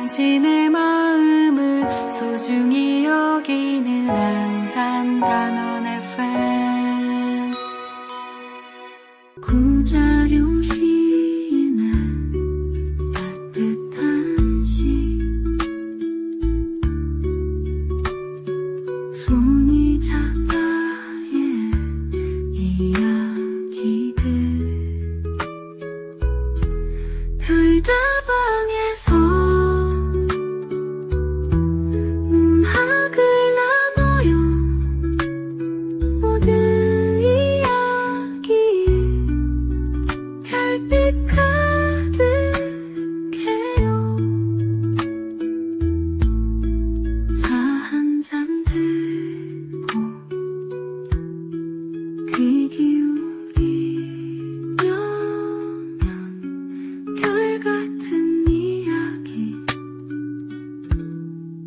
당신의 마음을 소중히 여기는 안산단원 FM 구자룡 시인의 따뜻한 시 손이 작가의 이야기들 별다방에서 문학을 나눠요 모두 이야기 별빛 가득해요 차 한 잔 들고 귀 기울이려면 결 같은 이야기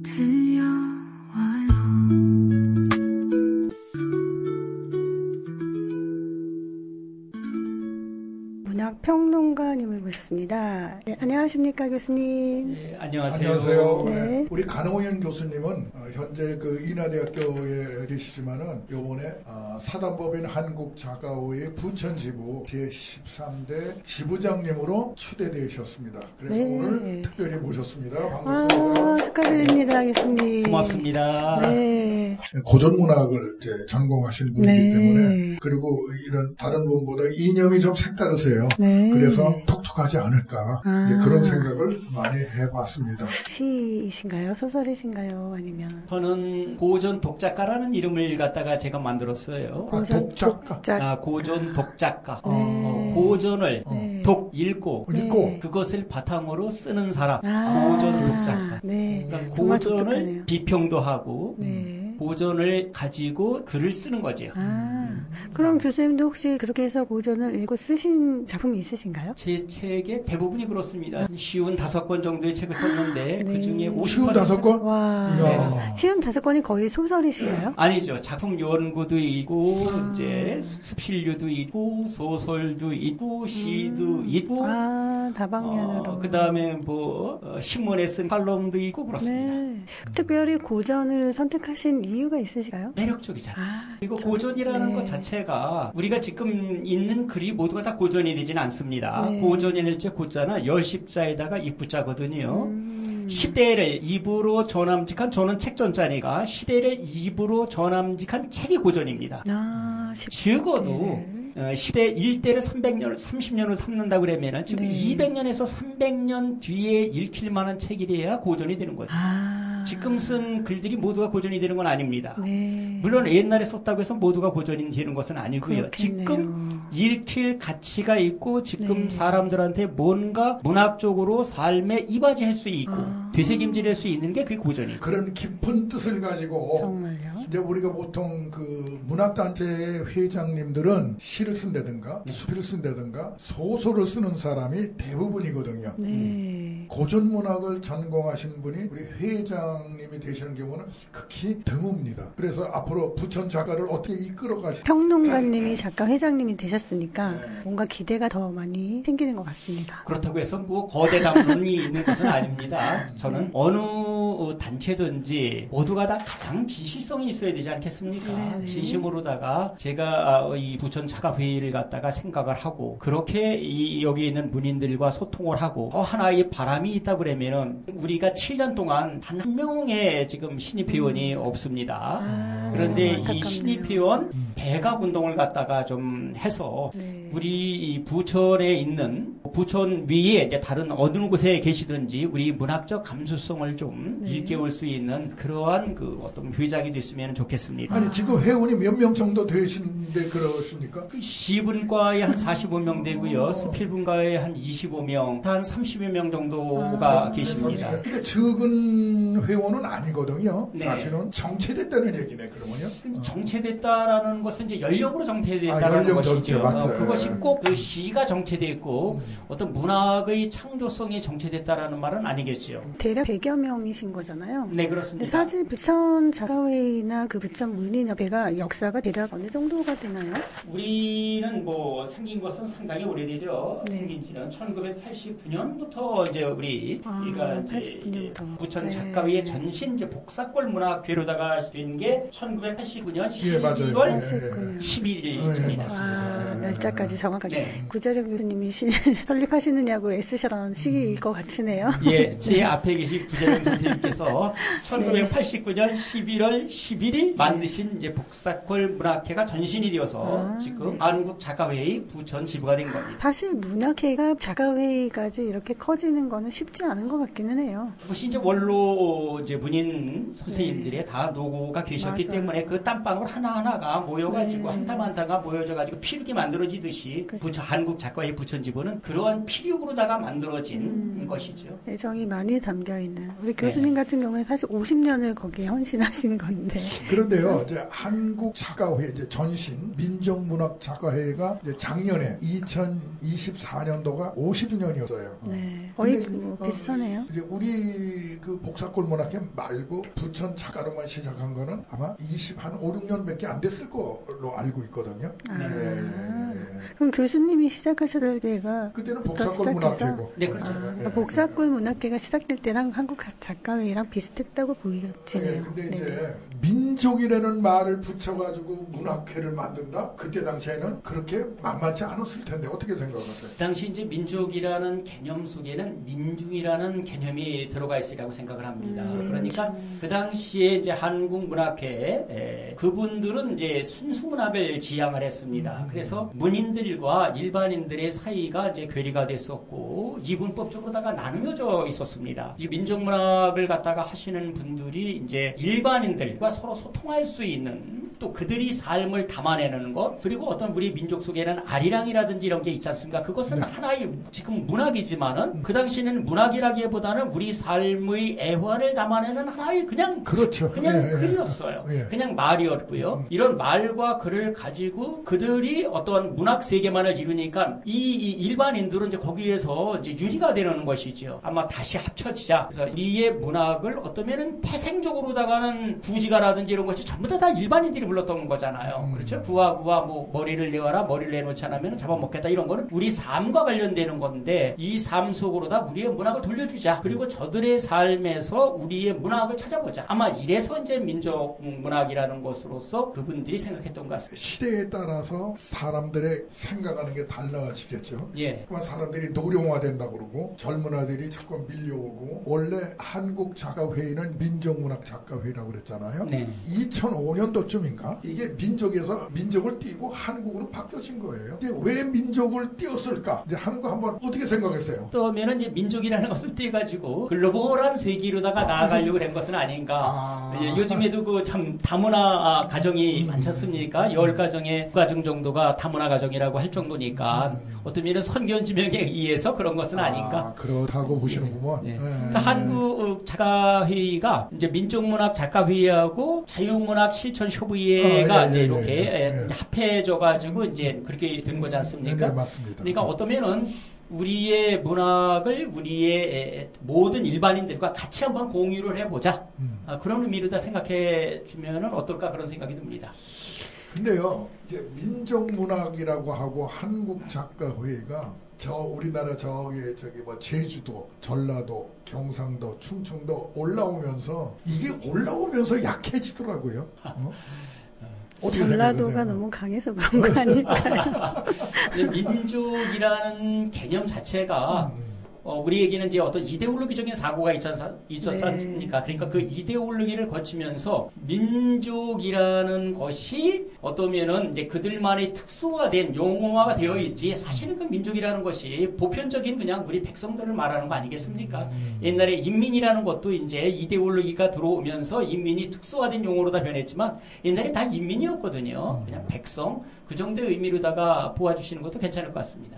들려와요. 문학평론가님을 모셨습니다. 네, 안녕하십니까 교수님. 네, 안녕하세요. 안녕하세요. 네. 우리 간홍현 교수님은 현재 그 인하대학교에 계시지만은 요번에 사단법인 한국작가회의 부천지부 제13대 지부장님으로 추대되셨습니다. 그래서 네. 오늘 특별히 모셨습니다. 반갑습니다. 축하드립니다 교수님. 고맙습니다. 네. 고전문학을 이제 전공하신 분이기 네. 때문에 그리고 이런 다른 분보다 이념이 좀 색다르세요. 네. 그래서 톡톡하지 않을까 이제 그런 생각을 많이 해봤습니다. 시이신가요? 소설이신가요? 아니면 저는 고전 독작가라는 이름을 갖다가 제가 만들었어요. 고전 독작가. 고전 독작가. 네. 고전을 네. 읽고 읽고 그것을 바탕으로 쓰는 사람. 아. 고전 독작가. 네. 그러니까 정말 고전을 독특하네요. 비평도 하고 네. 고전을 가지고 글을 쓰는 거죠. 그럼 교수님도 혹시 그렇게 해서 고전을 읽고 쓰신 작품이 있으신가요? 제 책의 대부분이 그렇습니다. 쉬운 5권 정도의 책을 썼는데 네. 그중에 50% 쉬운 5권? 와. 이야. 시험 5권이 거의 소설이신가요? 아니죠. 작품 연구도 있고 이제 습실류도 있고 소설도 있고 시도 있고 다방면으로. 그다음에 뭐 신문에 쓴 칼럼도 있고 그렇습니다. 네. 특별히 고전을 선택하신 이유가 있으실까요? 매력적이잖아요. 그리고 그렇죠. 고전이라는 네. 것 자체가 우리가 지금 있는 글이 모두가 다 고전이 되지는 않습니다. 네. 고전일제 고자나 열십자에다가 입구자거든요. 시대를 입으로 전함직한 저는 책전자니까 시대를 입으로 전함직한 책이 고전입니다. 적어도 시대 일대를 300년, 30년을 삼는다 그러면은 지금 네. 200년에서 300년 뒤에 읽힐 만한 책이래야 고전이 되는 거예요. 지금 쓴 글들이 모두가 고전이 되는 건 아닙니다. 네. 물론 옛날에 썼다고 해서 모두가 고전이 되는 것은 아니고요. 그렇겠네요. 지금 읽힐 가치가 있고 지금 네. 사람들한테 뭔가 문학적으로 삶에 이바지할 수 있고 되새김질할 수 있는 게 그게 고전이에요. 그런 깊은 뜻을 가지고 정말요? 이제 우리가 보통 그 문학단체의 회장님들은 시를 쓴다든가 수필을 쓴다든가 소설을 쓰는 사람이 대부분이거든요. 네. 고전문학을 전공하신 분이 우리 회장님이 되시는 경우는 극히 드뭅니다. 그래서 앞으로 부천 작가를 어떻게 이끌어가실지 평론가님이 작가 회장님이 되셨으니까 뭔가 기대가 더 많이 생기는 것 같습니다. 그렇다고 해서 뭐 거대 담론이 있는 것은 아닙니다. 저는 어느 단체든지 모두가 다 가장 진실성이 있어야 되지 않겠습니까? 네네. 진심으로다가 제가 이 부천 작가회의를 갖다가 생각을 하고 그렇게 여기 있는 문인들과 소통을 하고 하나의 바람이 있다 그러면은 우리가 7년 동안 단 한 명의 지금 신입회원이 없습니다. 그런데 이 안타깝네요. 신입회원 배갑 운동을 갖다가 좀 해서 네. 우리 이 부천에 있는 부천 위에 이제 다른 어느 곳에 계시든지 우리 문학적 감수성을 좀 일깨울 수 있는 그러한 그 어떤 회장이 됐으면 좋겠습니다. 아니 지금 회원이 몇 명 정도 되신데 그러십니까? 시분과에 한 45명 되고요. 스필분과에 한 25명, 한 30여 명 정도가 계십니다. 근데 적은 회원은 아니거든요. 네. 사실은 정체됐다는 얘기네 그러면요. 정체됐다라는 것은 이제 연령으로 정체됐다는 연령 것이죠. 정체, 맞아요. 그것이 꼭 그 시가 정체됐고 어떤 문학의 창조성이 정체됐다라는 말은 아니겠죠. 대략 100여 명이신 거잖아요. 네, 근데 그렇습니다. 사실 부천 작가회의나 그 부천 문인협회가 역사가 대략 어느 정도가 되나요? 우리는 뭐 생긴 것은 상당히 오래되죠. 네. 생긴 지는 1989년부터 이제 우리가 이제 89년부터. 부천 네. 작가회의 전신 이제 복사골 문학회로다가 된 게 1989년 예, 맞아요. 12월 예, 11일입니다. 와, 날짜까지 정확하게. 네. 구자룡 교수님이 설립하시느냐고 애쓰셨던 시기일 것 같으네요. 예, 제 앞에 계신 구자룡 선생님께서 1989년 11월 11일 만드신 이제 복사골 문학회가 전신이 되어서 지금 한국 작가회의 부천 지부가 된 겁니다. 사실 문학회가 작가회의까지 이렇게 커지는 거는 쉽지 않은 것 같기는 해요. 그것이 이제 원로 이제 문인 선생님들의 다 노고가 계셨기 맞아요. 때문에 그 땀방울 하나하나가 모여가지고 한 땀 한 땀가 모여져가지고 피륙이 만들어지듯이 한국 작가의 부천지부는 그러한 피륙으로다가 만들어진 것이죠. 애정이 많이 담겨 있는 우리 교수님 같은 경우에 사실 50년을 거기에 헌신하신 건데. 그런데요, 이제 한국 작가회 이제 전신 민족문학 작가회가 이제 작년에 2024년도가 50주년이었어요. 네, 거의 근데 뭐 비슷하네요. 이제 우리 그 복사골 문학회 말고 부천 작가로만 시작한 거는 아마 5, 6년밖에 안 됐을 걸로 알고 있거든요. 그럼 교수님이 시작하실 때가 그때는 부터 복사골 시작해서? 문학회고. 네, 그렇죠. 그러니까 복사골 문학회가 시작될 때랑 한국 작가회의랑 비슷했다고 보여지네요. 근데 네. 이제 민족이라는 말을 붙여가지고 문학회를 만든다? 그때 당시에는 그렇게 만만치 않았을 텐데 어떻게 생각하세요? 그 당시 이제 민족이라는 개념 속에는 민중이라는 개념이 들어가 있으리라고 생각을 합니다. 그러니까 그 당시에 이제 한국 문학회 그분들은 이제 순수 문학을 지향을 했습니다. 그래서 문인들과 일반인들의 사이가 이제 괴리가 됐었고 이분법적으로다가 나누어져 있었습니다. 이 민족 문학을 갖다가 하시는 분들이 이제 일반인들과 서로 소통할 수 있는 또 그들이 삶을 담아내는 것 그리고 어떤 우리 민족 속에는 아리랑이라든지 이런 게 있지 않습니까? 그것은 하나의 지금 문학이지만은 그 당시에는 문학이라기보다는 우리 삶의 애환을 담아내는 하나의 그냥 그렇죠. 그냥 글이었어요. 그냥 말이었고요. 이런 말과 글을 가지고 그들이 어떤 문학 세계만을 이루니까 이 일반인들은 이제 거기에서 이제 유리가 되는 것이죠. 아마 다시 합쳐지자. 그래서 우리의 문학을 어떠면은 태생적으로다가는 구지가라든지 이런 것이 전부 다 일반인들이 불렀던 거잖아요. 그렇죠? 구와 뭐 머리를 내와라 머리를 내놓지 않으면 잡아먹겠다 이런 거는 우리 삶과 관련되는 건데 이 삶 속으로다 우리의 문학을 돌려주자. 그리고 저들의 삶에서 우리의 문학을 찾아보자. 아마 이래서 이제 민족 문학이라는 것으로서 그분들이 생각했던 것 같습니다. 시대에 따라서 사람들의 생각하는 게 달라지겠죠. 예. 그만 사람들이 노령화된다 그러고 젊은 아들이 자꾸 밀려오고 원래 한국 작가회의는 민족문학 작가회의라고 그랬잖아요. 네. 2005년도쯤인가 이게 민족에서 민족을 띄고 한국으로 바뀌어진 거예요. 이제 왜 민족을 띄웠을까? 이제 하는 거 한번 어떻게 생각했어요? 그러면은 이제 민족이라는 것을 떼가지고 글로벌한 세계로다가 나아가려고 한 것은 아닌가. 예, 요즘에도 그 참 다문화 가정이 많지 않습니까? 10가정의 가정 정도가 다문화 가정이라고 할 정도니까 어쩌면 선견 지명에 의해서 그런 것은 아닌가. 그렇다고 보시는구먼. 네. 그러니까 한국 작가회의가 이제 민족문학 작가회의하고 자유문학 실천협의회가 이제 이렇게 합해져가지고 이제 그렇게 된 거지 않습니까? 네, 맞습니다. 그러니까 어떠면은 우리의 문학을 우리의 모든 일반인들과 같이 한번 공유를 해보자. 그런 의미로다 생각해 주면은 어떨까 그런 생각이 듭니다. 근데요, 이제 민족문학이라고 하고 한국작가회의가 우리나라 저기 뭐 제주도, 전라도, 경상도, 충청도 올라오면서 이게 올라오면서 약해지더라고요. 전라도가 너무 강해서 그런 거 아닐까요? 민족이라는 개념 자체가 우리에게는 이제 어떤 이데올로기적인 사고가 있었지 않습니까? 그러니까 그 이데올로기를 거치면서 민족이라는 것이 어떠면은 이제 그들만의 특수화된 용어화가 되어 있지 사실은 그 민족이라는 것이 보편적인 그냥 우리 백성들을 말하는 거 아니겠습니까? 옛날에 인민이라는 것도 이제 이데올로기가 들어오면서 인민이 특수화된 용어로 다 변했지만 옛날에 다 인민이었거든요. 그냥 백성 그 정도의 의미로다가 보아주시는 것도 괜찮을 것 같습니다.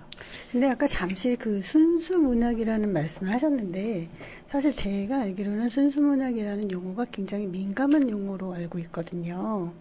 근데 아까 잠시 그 순수문학이라는 말씀을 하셨는데 사실 제가 알기로는 순수문학이라는 용어가 굉장히 민감한 용어로 알고 있거든요.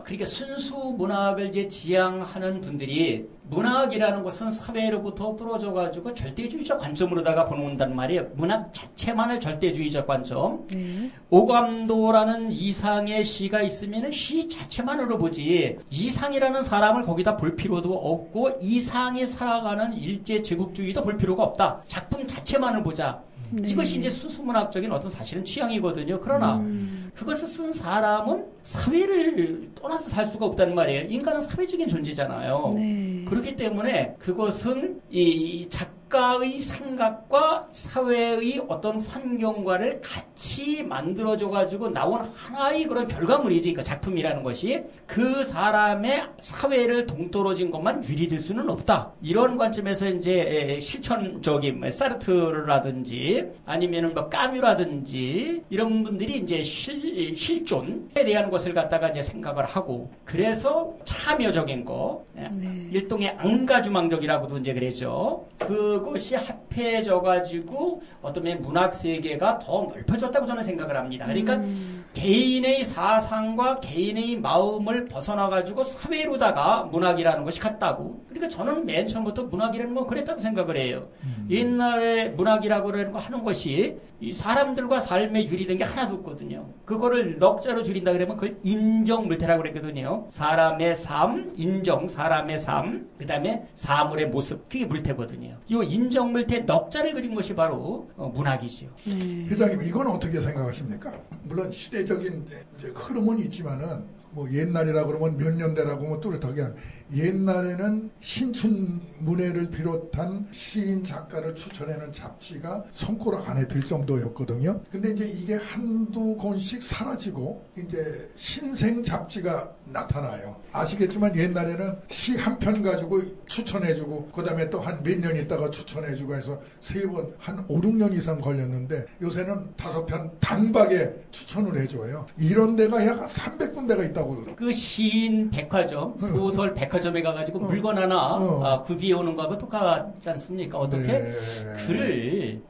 그러니까 순수 문학을 이제 지향하는 분들이 문학이라는 것은 사회로부터 떨어져가지고 절대주의적 관점으로다가 보는단 말이에요. 문학 자체만을 절대주의적 관점. 네. 오감도라는 이상의 시가 있으면 시 자체만으로 보지 이상이라는 사람을 거기다 볼 필요도 없고 이상이 살아가는 일제 제국주의도 볼 필요가 없다. 작품 자체만을 보자. 네. 이것이 이제 순수문학적인 어떤 사실은 취향이거든요. 그러나 그것을 쓴 사람은 사회를 떠나서 살 수가 없다는 말이에요. 인간은 사회적인 존재잖아요. 네. 그렇기 때문에 그것은 이 작가의 생각과 사회의 어떤 환경과를 같이 만들어줘가지고 나온 하나의 그런 결과물이지. 그 작품이라는 것이 그 사람의 사회를 동떨어진 것만 유리될 수는 없다. 이런 관점에서 이제 실천적인 사르트르라든지 아니면은 뭐 까뮤라든지 이런 분들이 이제 실존에 대한 것을 갖다가 이제 생각을 하고 그래서 참여적인 거, 네. 일종의 앙가주망적이라고도 이제 그러죠. 그것이 합해져가지고 어떤 면에 문학 세계가 더 넓혀졌다고 저는 생각을 합니다. 그러니까 개인의 사상과 개인의 마음을 벗어나가지고 사회로다가 문학이라는 것이 같다고. 그러니까 저는 맨 처음부터 문학이라는 건 그랬다고 생각을 해요. 옛날에 문학이라고 하는 것이 이 사람들과 삶에 유리된 게 하나도 없거든요. 그거를 넉자로 줄인다 그러면 그걸 인정물태라고 그랬거든요. 사람의 삶, 인정, 사람의 삶, 그 다음에 사물의 모습, 그게 물태거든요. 이 인정물태 넉자를 그린 것이 바로 문학이지요. 회장님, 이건 어떻게 생각하십니까? 물론 시대적인 이제 흐름은 있지만은 뭐 옛날이라 그러면 몇 년대라고 뭐 뚜렷하게 옛날에는 신춘문예를 비롯한 시인 작가를 추천하는 잡지가 손가락 안에 들 정도였거든요. 근데 이제 이게 한두 권씩 사라지고 이제 신생 잡지가 나타나요. 아시겠지만 옛날에는 시 한 편 가지고 추천해주고 그다음에 또 한 몇 년 있다가 추천해주고 해서 세 번 한 5, 6년 이상 걸렸는데 요새는 5편 단박에 추천을 해줘요. 이런 데가 약 300군데가 있다고. 그 시인 백화점, 소설 백화점에 가가지고 물건 하나 구비해오는 거하고 똑같지 않습니까? 어떻게 네. 글을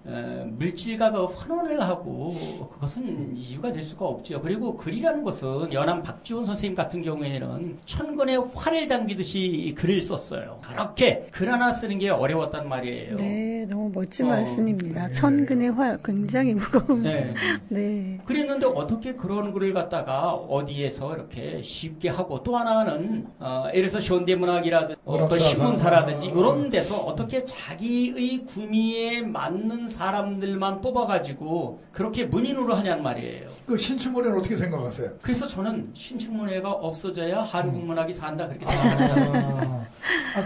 물질가가 환원을 하고 그것은 이유가 될 수가 없죠. 그리고 글이라는 것은 연암 박지원 선생님 같은 경우에는 천근에 활을 당기듯이 글을 썼어요. 그렇게 글 하나 쓰는 게 어려웠단 말이에요. 네, 너무 멋진 말씀입니다. 천근의 활, 굉장히 무거운. 네. 네. 그랬는데 어떻게 그런 글을 갖다가 어디에서 이렇게 쉽게 하고 또 하나는 예를 들어서 현대문학이라든지 어떤 신문사라든지 이런 데서 어떻게 자기의 구미에 맞는 사람들만 뽑아가지고 그렇게 문인으로 하냐는 말이에요. 그 신춘문예는 어떻게 생각하세요? 그래서 저는 신춘문예가 없어져야 한국 문학이 산다 그렇게 생각합니다.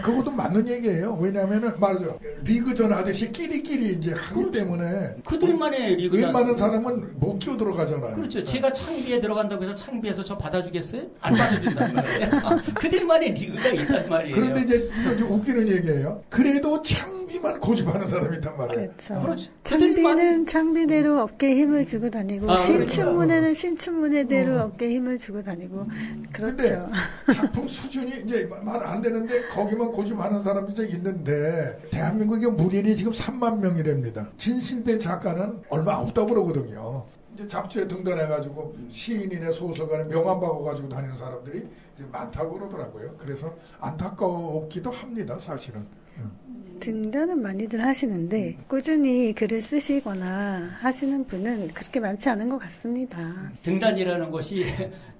그것도 맞는 얘기예요. 왜냐하면은 말이죠. 리그전 하듯이 끼리끼리 이제 하기 때문에 그들만의 리그전. 웬만한 사람은 못 끼어 들어가잖아요. 그렇죠. 제가 창비에 들어간다고 해서 창비에서 저 받아주겠어요? 안 받아준단 말이에요. 그들만의 리그가 있단 말이에요. 그런데 이제 이거 좀 웃기는 얘기예요. 그래도 창비만 고집하는 사람이 있단 말이에요. 그렇죠. 창비는 창비대로 어깨에 힘을 주고 다니고 신춘문예는 신춘문예대로 어깨에 힘을 주고 다니고 그렇죠. 근데 작품 수준이 이제 말 안 되는데 거기만 고집하는 사람들이 있는데 대한민국의 문인이 지금 3만 명이랍니다. 진신대 작가는 얼마 없다고 그러거든요. 이제 잡지에 등단해가지고 시인이네 소설가네 명함 박아가지고 다니는 사람들이 이제 많다고 그러더라고요. 그래서 안타깝기도 합니다, 사실은. 등단은 많이들 하시는데 꾸준히 글을 쓰시거나 하시는 분은 그렇게 많지 않은 것 같습니다. 등단이라는 것이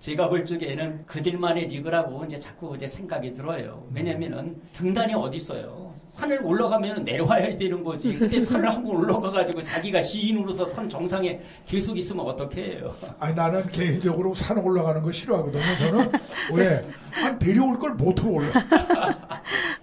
제가 볼 적에는 그들만의 리그라고 이제 자꾸 이제 생각이 들어요. 왜냐면은 등단이 어디 있어요? 산을 올라가면 내려와야 되는 거지. 근데 산을 한번 올라가가지고 자기가 시인으로서 산 정상에 계속 있으면 어떡해요? 아니 나는 개인적으로 산 올라가는 거 싫어하거든요. 저는 왜? 내려올 걸 못으로 올라.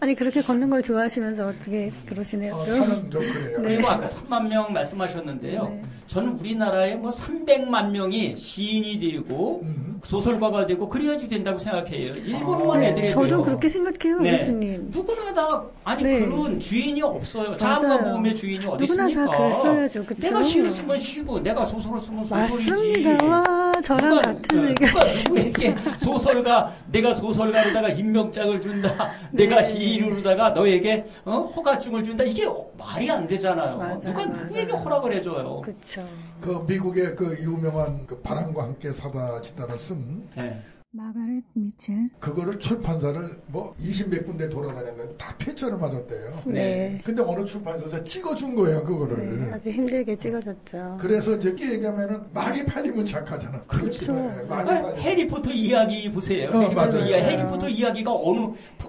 아니 그렇게 걷는 걸 좋아하시면서 어떻게 그러시네요? 산은 좀 그래요. 네. 그리고 아까 3만 명 말씀하셨는데요. 네. 저는 우리나라에 뭐 300만 명이 시인이 되고 소설가가 되고 그래야지 된다고 생각해요. 일본만 애들이 저도 그렇게 생각해요, 네. 교수님. 누구나 다 네. 글은 주인이 없어요. 자음과 맞아요. 모음의 주인이 어디 누구나 있습니까? 다 글 써야죠, 그쵸? 내가 시를 쓰면 시고 내가 소설을 쓰면 소설이지. 맞습니다. 와 저랑 같은 의견이시네요. 누구에게 소설가, 내가 소설가로다가 임명장을 준다, 내가 시인으로다가 너에게 허가증을 준다, 이게 말이 안 되잖아요. 맞아요, 누가 누구에게 맞아요. 허락을 해줘요. 그쵸. 그 미국의 그 유명한 그 바람과 함께 사다지다를 쓴 네. 마가렛 미첼. 그거를 출판사를 뭐 20몇 군데 돌아다녔는데 다 폐차를 맞았대요. 네. 근데 어느 출판사에서 찍어준 거예요, 그거를. 네, 아주 힘들게 찍어줬죠. 그래서 이제 얘기하면은 많이 팔리면 착하잖아. 그렇죠. 네, 많이 아, 팔리면. 해리포터 이야기 보세요. 맞아요. 해리포터 이야기가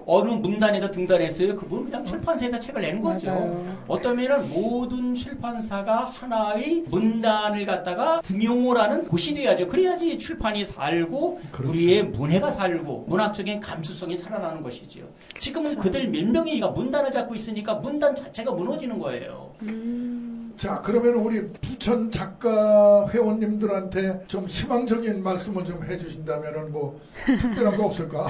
어느 문단에다 등단했어요. 그분 그냥 출판사에다 책을 내는 거죠. 맞아요. 어떠면은 모든 출판사가 하나의 문단을 갖다가 등용을 하는 곳이 돼야죠. 그래야지 출판이 살고 그렇죠. 우리의 문해가 살고 문학적인 감수성이 살아나는 것이죠. 지금은 그들 몇 명이가 문단을 잡고 있으니까 문단 자체가 무너지는 거예요. 자, 그러면 우리 부천 작가 회원님들한테 좀 희망적인 말씀을 좀 해주신다면은 뭐 특별한 거 없을까?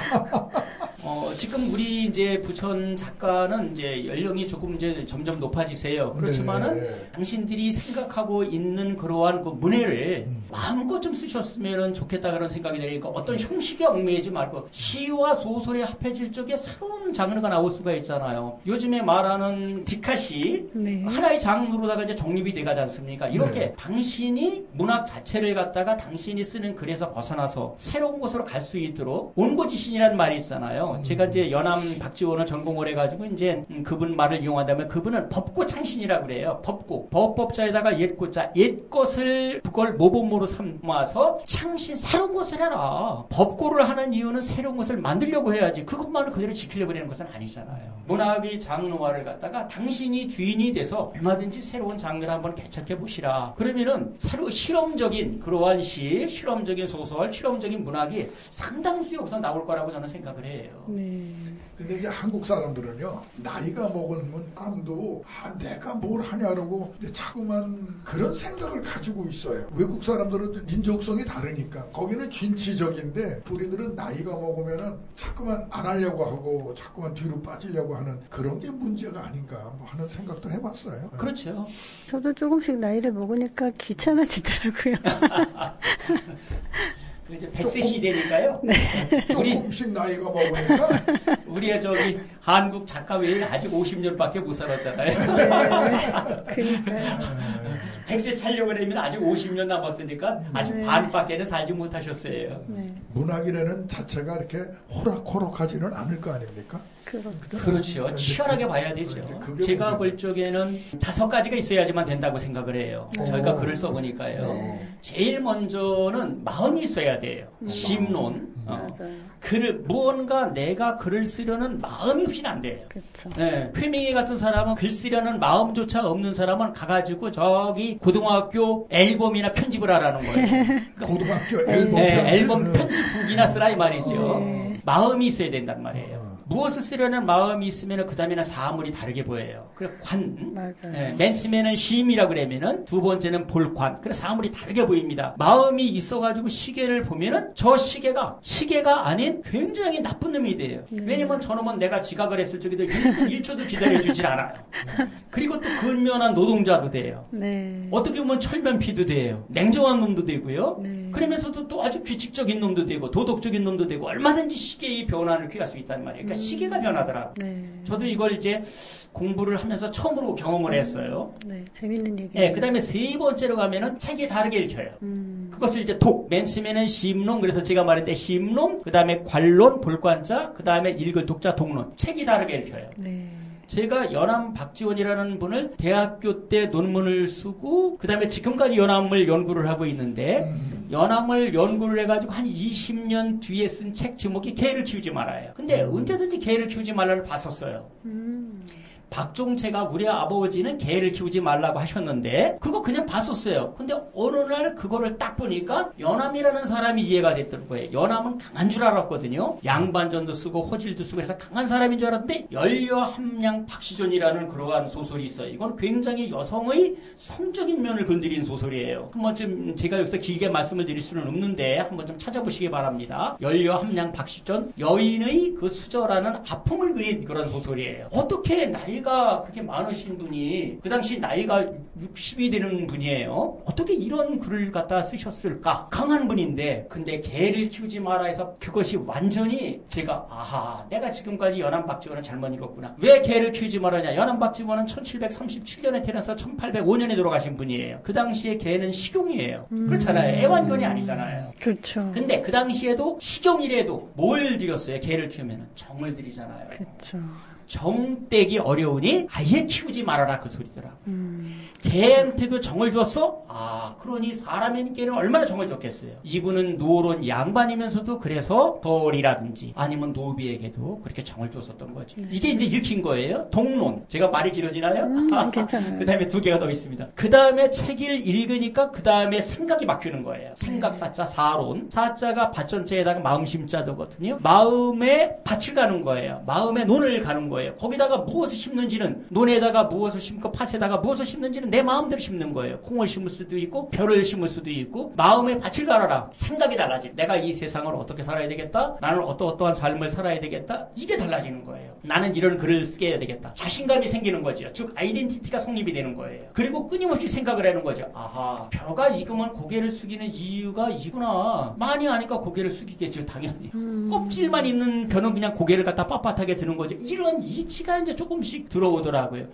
지금 우리 이제 부천 작가는 이제 연령이 조금 이제 점점 높아지세요. 그렇지만은 네. 당신들이 생각하고 있는 그러한 그 문해를 마음껏 좀 쓰셨으면 좋겠다 그런 생각이 드니까 어떤 형식에 얽매이지 말고 시와 소설에 합해질 적에 새로운 장르가 나올 수가 있잖아요. 요즘에 말하는 디카시 네. 하나의 장르로다가 이제 정립이 돼가지 않습니까? 이렇게 네. 당신이 문학 자체를 갖다가 당신이 쓰는 글에서 벗어나서 새로운 곳으로 갈 수 있도록 온고지신이라는 말이 있잖아요. 제가 이제 연암 박지원을 전공을 해가지고 이제 그분 말을 이용한다면 그분은 법고 창신이라고 그래요. 법고. 법법자에다가 옛고자. 옛것을 그걸 모범으로 삼아서 창신, 새로운 것을 해라. 법고를 하는 이유는 새로운 것을 만들려고 해야지. 그것만을 그대로 지키려고 하는 것은 아니잖아요. 문학의 장르화를 갖다가 당신이 주인이 돼서 얼마든지 새로운 장르를 한번 개척해 보시라. 그러면은 새로 실험적인 그러한 시, 실험적인 소설, 실험적인 문학이 상당수 여기서 나올 거라고 저는 생각을 해요. 네. 근데 이게 한국 사람들은요, 나이가 먹은 사람도 내가 뭘 하냐라고 이제 자꾸만 그런 생각을 가지고 있어요. 외국 사람들은 민족성이 다르니까 거기는 진취적인데 우리들은 나이가 먹으면은 자꾸만 안 하려고 하고 자꾸만 뒤로 빠지려고 하는 그런 게 문제가 아닌가 뭐 하는 생각도 해봤어요. 그렇죠. 저도 조금씩 나이를 먹으니까 귀찮아지더라고요. 이제 100세 시대니까요. 조금씩 나이가 먹으니까 우리의 저기 한국 작가회에 아직 50년밖에 못 살았잖아요. 그러니까요. 100세 촬영을 하면 아직 50년 남았으니까 아직 네. 반밖에는 살지 못하셨어요. 네. 문학이라는 자체가 이렇게 호락호락하지는 않을 거 아닙니까? 그렇죠. 치열하게 봐야 되죠. 이제 그게 제가 문제죠. 볼 적에는 5가지가 있어야지만 된다고 생각을 해요. 저희가 글을 써보니까요. 네. 제일 먼저는 마음이 있어야 돼요. 심론. 맞아요. 글을 무언가 내가 글을 쓰려는 마음이 없이는 안 돼요. 그렇죠. 네, 회명희 같은 사람은 글 쓰려는 마음조차 없는 사람은 가가지고 저기 고등학교 앨범이나 편집을 하라는 거예요. 고등학교 앨범 네, 편집. 앨범 편집북이나 쓰라 이 말이죠. 네. 마음이 있어야 된단 말이에요. 무엇을 쓰려는 마음이 있으면 그 다음에는 사물이 다르게 보여요. 그래 관. 맞아요. 네, 맨 처음에는 심이라고 그러면은 두 번째는 볼관. 그래 사물이 다르게 보입니다. 마음이 있어가지고 시계를 보면은 저 시계가 아닌 굉장히 나쁜 놈이 돼요. 왜냐면 저놈은 내가 지각을 했을 적에도 1초도 기다려주질 않아요. 그리고 또 근면한 노동자도 돼요. 네. 어떻게 보면 철면피도 돼요. 냉정한 놈도 되고요. 네. 그러면서도 또 아주 규칙적인 놈도 되고 도덕적인 놈도 되고 얼마든지 시계의 변화를 피할 수 있단 말이에요. 그러니까 시계가 변하더라고요. 네. 저도 이걸 이제 공부를 하면서 처음으로 경험을 했어요. 네. 재밌는 얘기. 네, 그 다음에 세 번째로 가면은 책이 다르게 읽혀요. 그것을 이제 맨 처음에는 심론, 그래서 제가 말했대 심론, 그 다음에 관론, 볼관자, 그 다음에 읽을 독자, 독론. 책이 다르게 읽혀요. 네. 제가 연암 박지원이라는 분을 대학교 때 논문을 쓰고 그 다음에 지금까지 연암을 연구를 하고 있는데 연암을 연구를 해가지고 한 20년 뒤에 쓴 책 제목이 개를 키우지 말아요. 근데 언제든지 개를 키우지 말라를 봤었어요. 박종채가 우리 아버지는 개를 키우지 말라고 하셨는데 그거 그냥 봤었어요. 근데 어느 날 그거를 딱 보니까 연암이라는 사람이 이해가 됐던 거예요. 연암은 강한 줄 알았거든요. 양반전도 쓰고 호질도 쓰고 해서 강한 사람인 줄 알았는데 연려함량 박시존이라는 그러한 소설이 있어요. 이건 굉장히 여성의 성적인 면을 건드린 소설이에요. 한 번쯤 제가 여기서 길게 말씀을 드릴 수는 없는데 한번 좀 찾아보시기 바랍니다. 연려함량 박시존 여인의 그 수절하는 아픔을 그린 그런 소설이에요. 어떻게 나이가 나이가 그렇게 많으신 분이 그 당시 나이가 60이 되는 분이에요. 어떻게 이런 글을 갖다 쓰셨을까? 강한 분인데 근데 개를 키우지 마라 해서 그것이 완전히 제가 아하 내가 지금까지 연안박지원을 잘못 읽었구나. 왜 개를 키우지 말아냐. 연안박지원은 1737년에 태어나서 1805년에 돌아가신 분이에요. 그 당시에 개는 식용이에요. 그렇잖아요. 애완견이 아니잖아요. 그렇죠. 근데 그 당시에도 식용이라도 뭘 드렸어요? 개를 키우면 정을 드리잖아요. 그렇죠. 정 떼기 어려우니 아예 키우지 말아라 그 소리더라. 개한테도 정을 줬어? 아, 그러니 사람에게는 얼마나 정을 줬겠어요. 이분은 노론 양반이면서도 그래서 덜이라든지 아니면 노비에게도 그렇게 정을 줬었던 거지. 이게 이제 읽힌 거예요. 동론. 제가 말이 길어지나요? 괜찮아요. 그 다음에 두 개가 더 있습니다. 그 다음에 책을 읽으니까 그 다음에 생각이 바뀌는 거예요. 생각 사자, 사론. 사자가 밭전체에다가 마음심자거든요. 마음에 밭을 가는 거예요. 마음에 논을 가는 거예요. 거기다가 무엇을 심는지는 논에다가 무엇을 심고 팥에다가 무엇을 심는지는 내 마음대로 심는 거예요. 콩을 심을 수도 있고 별을 심을 수도 있고 마음에 밭을 갈아라. 생각이 달라지. 내가 이 세상을 어떻게 살아야 되겠다. 나는 어떠한 삶을 살아야 되겠다. 이게 달라지는 거예요. 나는 이런 글을 쓰게 해야 되겠다. 자신감이 생기는 거죠. 즉 아이덴티티가 성립이 되는 거예요. 그리고 끊임없이 생각을 하는 거죠. 아하, 벼가 익으면 고개를 숙이는 이유가 이구나. 많이 아니까 고개를 숙이겠죠. 당연히. 껍질만 있는 벼는 그냥 고개를 갖다 빳빳하게 드는 거죠. 이런 이치가 이제 조금씩 들어오더라고요.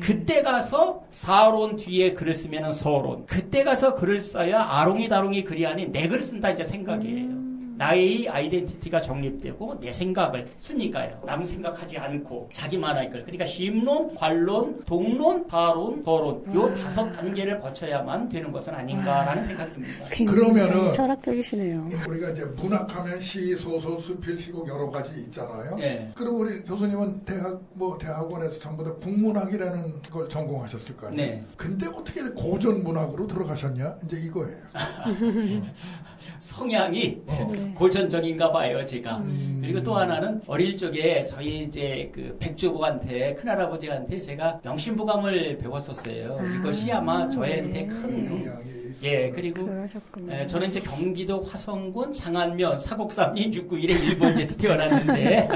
그때 가서 사론 뒤에 글을 쓰면은 서론. 그때 가서 글을 써야 아롱이다롱이 글이 아닌 내 글을 쓴다 이제 생각이에요. 나의 아이덴티티가 정립되고 내 생각을 쓰니까요. 남 생각하지 않고 자기만의 글. 그러니까 심론, 관론, 동론, 다론, 더론. 요 5단계를 거쳐야만 되는 것은 아닌가라는 생각이 듭니다. 그러면은 철학적이시네요. 우리가 이제 문학하면 시, 소설, 수필, 희곡 여러 가지 있잖아요. 네. 그럼 우리 교수님은 대학원에서 전부 다 국문학이라는 걸 전공하셨을 거 아니에요. 네. 근데 어떻게 고전 문학으로 들어가셨냐? 이제 이거예요. 성향이 고전적인가 봐요, 제가. 그리고 또 하나는 어릴 적에 저희 이제 그 백조부한테, 큰할아버지한테 제가 명심보감을 배웠었어요. 이것이 아마 저희한테 큰, 예, 그리고 저는 이제 경기도 화성군 장안면 사곡삼리 691의 1번지에서 태어났는데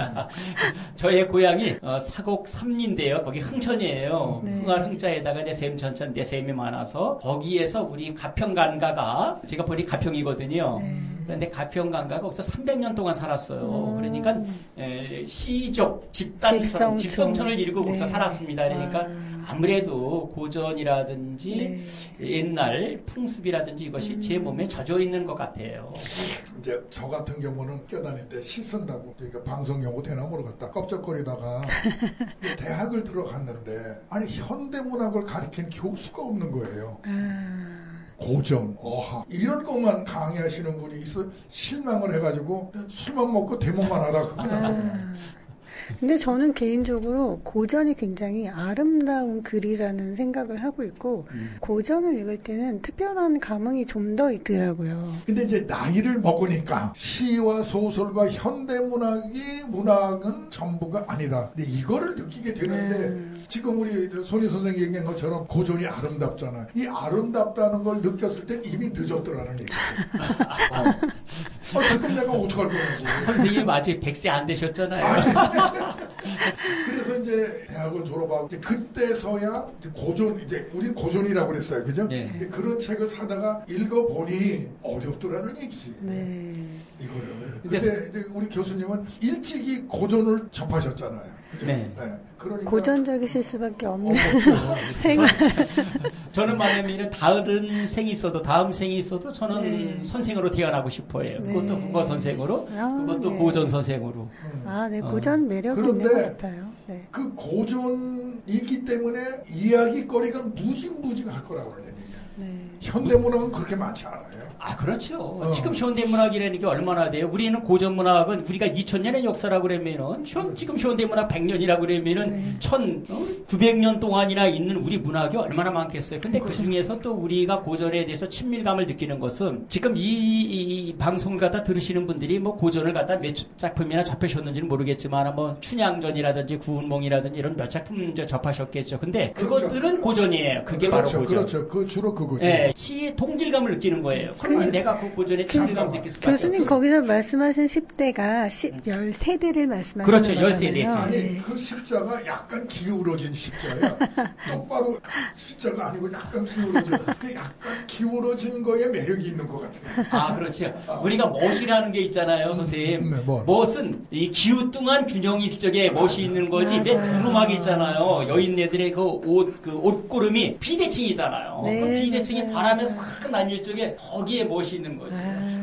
저의 고향이 사곡삼리인데요. 거기 흥천이에요. 흥할 흥자에다가 이제 샘천천 내샘이 많아서 거기에서 우리 가평간가가 제가 본이 가평이거든요. 그런데 가평간가가 거기서 300년 동안 살았어요. 그러니까 시족 집성촌을 이루고 거기서 살았습니다. 그러니까 아무래도 고전이라든지 옛날 풍습이라든지 이것이 제 몸에 젖어 있는 것 같아요. 이제 저 같은 경우는 껴다닐 때 시 쓴다고 그러니까 방송 용어 되나 모르겠다 껍적거리다가 대학을 들어갔는데 아니 현대문학을 가르치는 교수가 없는 거예요. 고전, 어학 이런 것만 강의하시는 분이 있어 실망을 해가지고 술만 먹고 대목만 하다가 그러더라고요. 근데 저는 개인적으로 고전이 굉장히 아름다운 글이라는 생각을 하고 있고 고전을 읽을 때는 특별한 감흥이 좀 더 있더라고요. 근데 이제 나이를 먹으니까 시와 소설과 문학은 전부가 아니다. 근데 이거를 느끼게 되는데 지금 우리 손희 선생님이 얘기한 것처럼 고전이 아름답잖아요. 이 아름답다는 걸 느꼈을 땐 이미 늦었더라는 얘기죠. 지금 내가 어떡할 거냐고. 선생님 아직 100세 안 되셨잖아요. 그래서 이제 대학을 졸업하고 이제 그때서야 이제 고전 이제 우리는 고전이라고 그랬어요, 그죠? 네. 그런 책을 사다가 읽어보니 어렵더라는 얘기지. 이거를. 근데 이제 우리 교수님은 일찍이 고전을 접하셨잖아요. 그죠? 네. 그러니까 고전적이실 수밖에 없는 생활. 저는 만약에 다른 생이 있어도 다음 생이 있어도 저는 선생으로 태어나고 싶어요. 그것도 국어 선생으로, 그것도 고전 선생으로. 고전 매력이 있는 것 같아요. 그 고전이기 때문에 이야기거리가 무징무징할 거라고 그러는 얘기예요. 현대문학은 그렇게 많지 않아요. 그렇죠. 지금 현대문학이라는 게 얼마나 돼요? 우리는 고전문학은 우리가 2000년의 역사라고 그러면은 지금 현대문학 100년이라고 그러면은 1900년 동안이나 있는 우리 문학이 얼마나 많겠어요. 근데 그 중에서 또 우리가 고전에 대해서 친밀감을 느끼는 것은 지금 이 방송을 갖다 들으시는 분들이 뭐 고전을 갖다 몇 작품이나 접하셨는지는 모르겠지만 뭐 춘향전이라든지 구운몽이라든지 이런 몇 작품 접하셨겠죠. 근데 그것들은 고전이에요. 그게 바로 고전. 그렇죠. 주로 그 그거죠. 예, 시의 동질감을 느끼는 거예요. 그러면 내가 그 고전에 동질감 느낄 수밖에 교수님 없어요. 거기서 말씀하신 10대가 13대를 말씀하시는 그렇죠, 거잖아요. 13대 죠. 아니 네. 그 십자가 약간 기울어진 십자야. 똑바로 십자가 아니고 약간 기울어진. 그 약간 기울어진 거에 매력이 있는 것 같아요. 아, 그렇죠. 우리가 멋이라는 게 있잖아요, 선생님. 네, 뭐. 멋은 이 기우뚱한 균형이 있을 적에 멋이 있는 거지. 내 맞아요. 두루마기 있잖아요. 여인네들의 그 옷고름이 비대칭이잖아요. 네, 그 비대칭이 맞아요. 바람에 싹 날릴 적에 거기에 멋이 있는 거죠.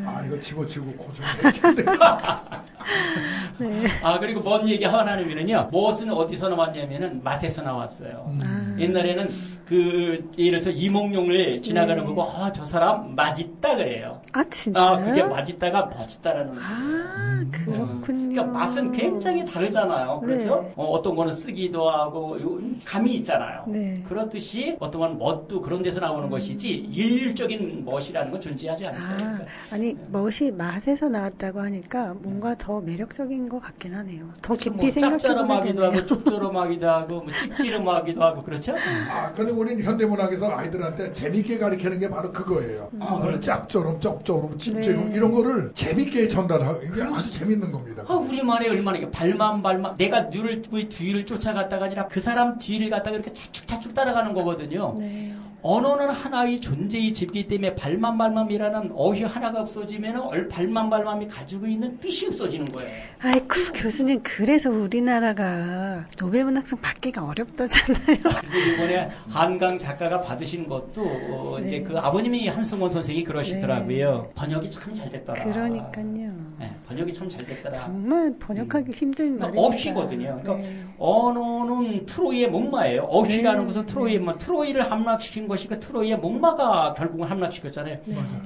아 이거 집어치고 고정해야 되는데. 네. 아, 그리고 뭔 얘기 하나 하면은요, 멋은 어디서 나왔냐면은 맛에서 나왔어요. 옛날에는 예를 들어서 이몽룡을 지나가는 네. 보고, 저 사람 맛있다 그래요. 아 진짜요? 그게 맛있다가 멋있다라는 거예요. 아, 그렇군요. 그러니까 맛은 굉장히 다르잖아요. 그렇죠? 네. 어떤 거는 쓰기도 하고 감이 있잖아요. 네. 그렇듯이 어떤 건 멋도 그런 데서 나오는 것이지 일률적인 멋이라는 건 존재하지 않죠. 그러니까 아니 멋이 맛에서 나왔다고 하니까 뭔가 더 매력적인 것 같긴 하네요. 더 깊이 뭐 생각해보게 짭짤하기도 되네요. 하고 쪽조름하기도 하고 뭐 찝찝하기도 하고 그렇죠? 아, 근데 우리는 현대문학에서 아이들한테 재밌게 가르치는 게 바로 그거예요. 그렇죠. 짭조름, 쩝조름, 찝찝름 네. 이런 거를 재밌게 전달하고 이게 아주 재밌는 겁니다. 우리말에 얼마나 이게 발만 내가 뒤를 쫓아갔다가 아니라 그 사람 뒤를 갔다가 이렇게 차축차축 따라가는 거거든요. 네. 언어는 하나의 존재의 집이기 때문에 발만발맘이라는 어휘 하나가 없어지면 발만발맘이 가지고 있는 뜻이 없어지는 거예요. 아이쿠 교수님 그래서 우리나라가 노벨문학상 받기가 어렵다잖아요. 그래서 이번에 한강 작가가 받으신 것도 이제 그 아버님이 한승원 선생이 그러시더라고요. 번역이 참 잘 됐더라. 그러니까요. 네, 번역이 참 잘 됐더라. 정말 번역하기 힘든 그러니까 말입니다. 어휘거든요. 그러니까 네. 언어는 트로이의 목마예요. 어휘라는 네. 것은 트로이를 함락시킨 것이 그 트로이의 목마가 결국은 함락시켰잖아요.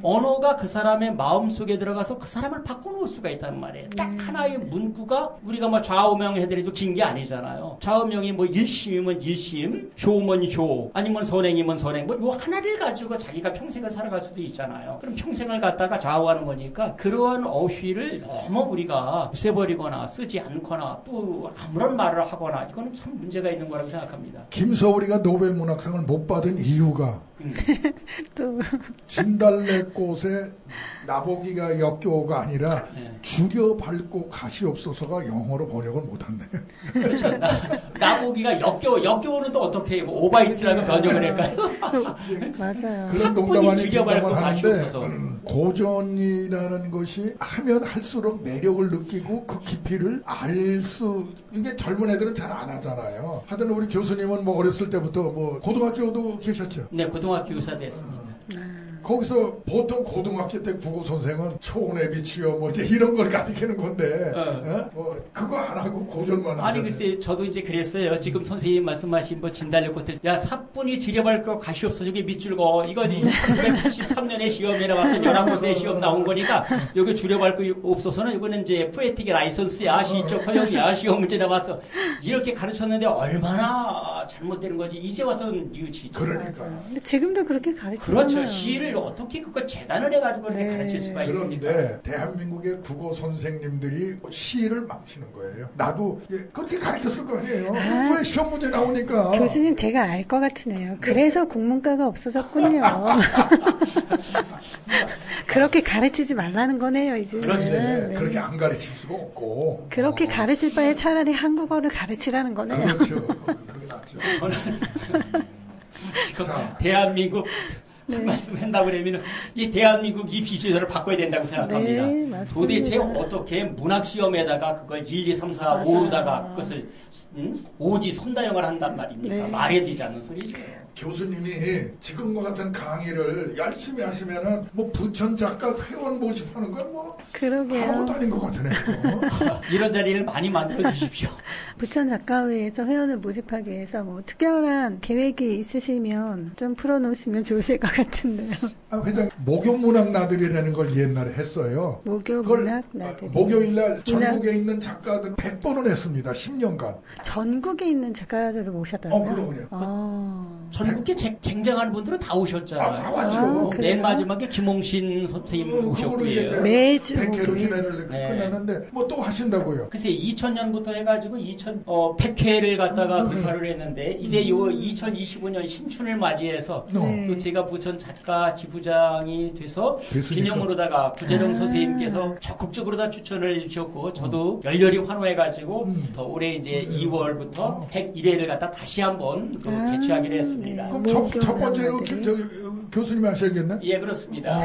언어가 그 사람의 마음 속에 들어가서 그 사람을 바꿔놓을 수가 있다는 말이에요. 딱 하나의 문구가 우리가 뭐 좌우명 해드려도 긴 게 아니잖아요. 좌우명이 뭐 일심이면 일심, 효면 효, 아니면 선행이면 선행, 뭐 요 하나를 가지고 자기가 평생을 살아갈 수도 있잖아요. 그럼 평생을 갖다가 좌우하는 거니까 그러한 어휘를 너무 우리가 없애버리거나 쓰지 않거나 또 아무런 말을 하거나 이거는 참 문제가 있는 거라고 생각합니다. 김서울이가 노벨문학상을 못 받은 이유가 또 진달래꽃에 나보기가 역겨워가 아니라 네. 죽여 밟고 가시 없어서가 영어로 번역을 못한대. 그렇죠. 나보기가 역겨워는 또 어떻게 뭐 오바이트라고 번역을 할까요? 맞아요. 그런 사뿐히 농담 아닌 죽여밟고 진담을 가시 하는데 없어서. 고전이라는 것이 하면 할수록 매력을 느끼고 그 깊이를 이게 젊은 애들은 잘 안 하잖아요. 하여튼 우리 교수님은 뭐 어렸을 때부터 뭐 고등학교도 계셨죠. 네, 고등학교 교사 됐습니다. 거기서 보통 고등학교 때 국어 선생은 초원의 빛이요 뭐 이제 이런 걸 가르치는 건데 뭐 그거 안 하고 고전만 아니 하잖아요. 글쎄 저도 이제 그랬어요. 지금 선생님 말씀하신 뭐 진달래꽃들 야 사뿐히 지려밟고 가시 없어 저게 밑줄거 이거지 1983년에 시험에 나왔던 11곳의 시험 나온 거니까 여기 줄여밟고 없어서는 이거는 이제 포에틱의 라이선스야 시적 허용이야 시험 문제 나왔어 이렇게 가르쳤는데 얼마나 잘못되는 거지 이제 와서는 뉘우치죠. 그러니까 근데 지금도 그렇게 가르치잖아요. 그렇죠. 시를 어떻게 그걸 재단을 해가지고 이렇게 네. 가르칠 수가 있습니까? 그런데 대한민국의 국어 선생님들이 시를 망치는 거예요. 나도 그렇게 가르쳤을 거 아니에요. 왜 시험 문제 나오니까. 교수님 제가 알 것 같으네요. 그래서 국문과가 없어졌군요. 그렇게 가르치지 말라는 거네요, 이제. 그렇지. 네, 그렇게 안 가르칠 수가 없고. 그렇게 가르칠 바에 차라리 한국어를 가르치라는 거네요. 그렇죠. 그게 낫죠. 저는 지금 자. 대한민국 네. 말씀한다고 그러면 이 대한민국 입시 제도를 바꿔야 된다고 생각합니다. 네, 맞습니다. 도대체 어떻게 문학 시험에다가 그걸 1, 2, 3, 4, 맞아요. 5로다가 그것을 오지 선다형을 한단 말입니까? 네. 말이 되지 않는 소리죠. 교수님이 지금과 같은 강의를 열심히 하시면은 뭐 부천 작가 회원 모집하는 건 뭐 그러게요. 아무것도 아닌 것 같으네. 이런 자리를 많이 만들어 주십시오. 부천 작가회에서 회원을 모집하기 위해서 뭐 특별한 계획이 있으시면 좀 풀어놓으시면 좋으실 것 같은데요. 아, 회장 목요문학 나들이라는 걸 옛날에 했어요. 목요문학 나들이. 목요일날 전국에 있는 작가들 100번을 했습니다. 10년간. 전국에 있는 작가들을 모셨다고요? 그럼요. 전국에 쟁쟁한 분들은 다 오셨잖아요. 다 왔죠. 그래요? 맨 마지막에 김홍신 선생님 그걸로 오셨고요. 이제 매주 100회로 목요일. 기내를 네. 끝냈는데 뭐 또 하신다고요? 글쎄 2000년부터 해가지고 100회를 갖다가 돌파를 했는데 이제 요 2025년 신춘을 맞이해서 네. 또 제가 부천 작가 지부장이 돼서 됐으니까. 기념으로다가 구재룡 선생님께서 적극적으로 다 추천을 주셨고 저도 열렬히 환호해가지고 더 올해 이제 2월부터 101회를 갖다 다시 한번 개최하기로 했습니다. 네. 그럼 목요 첫 번째로 단어들이. 교수님이 하셔야겠네? 예 그렇습니다.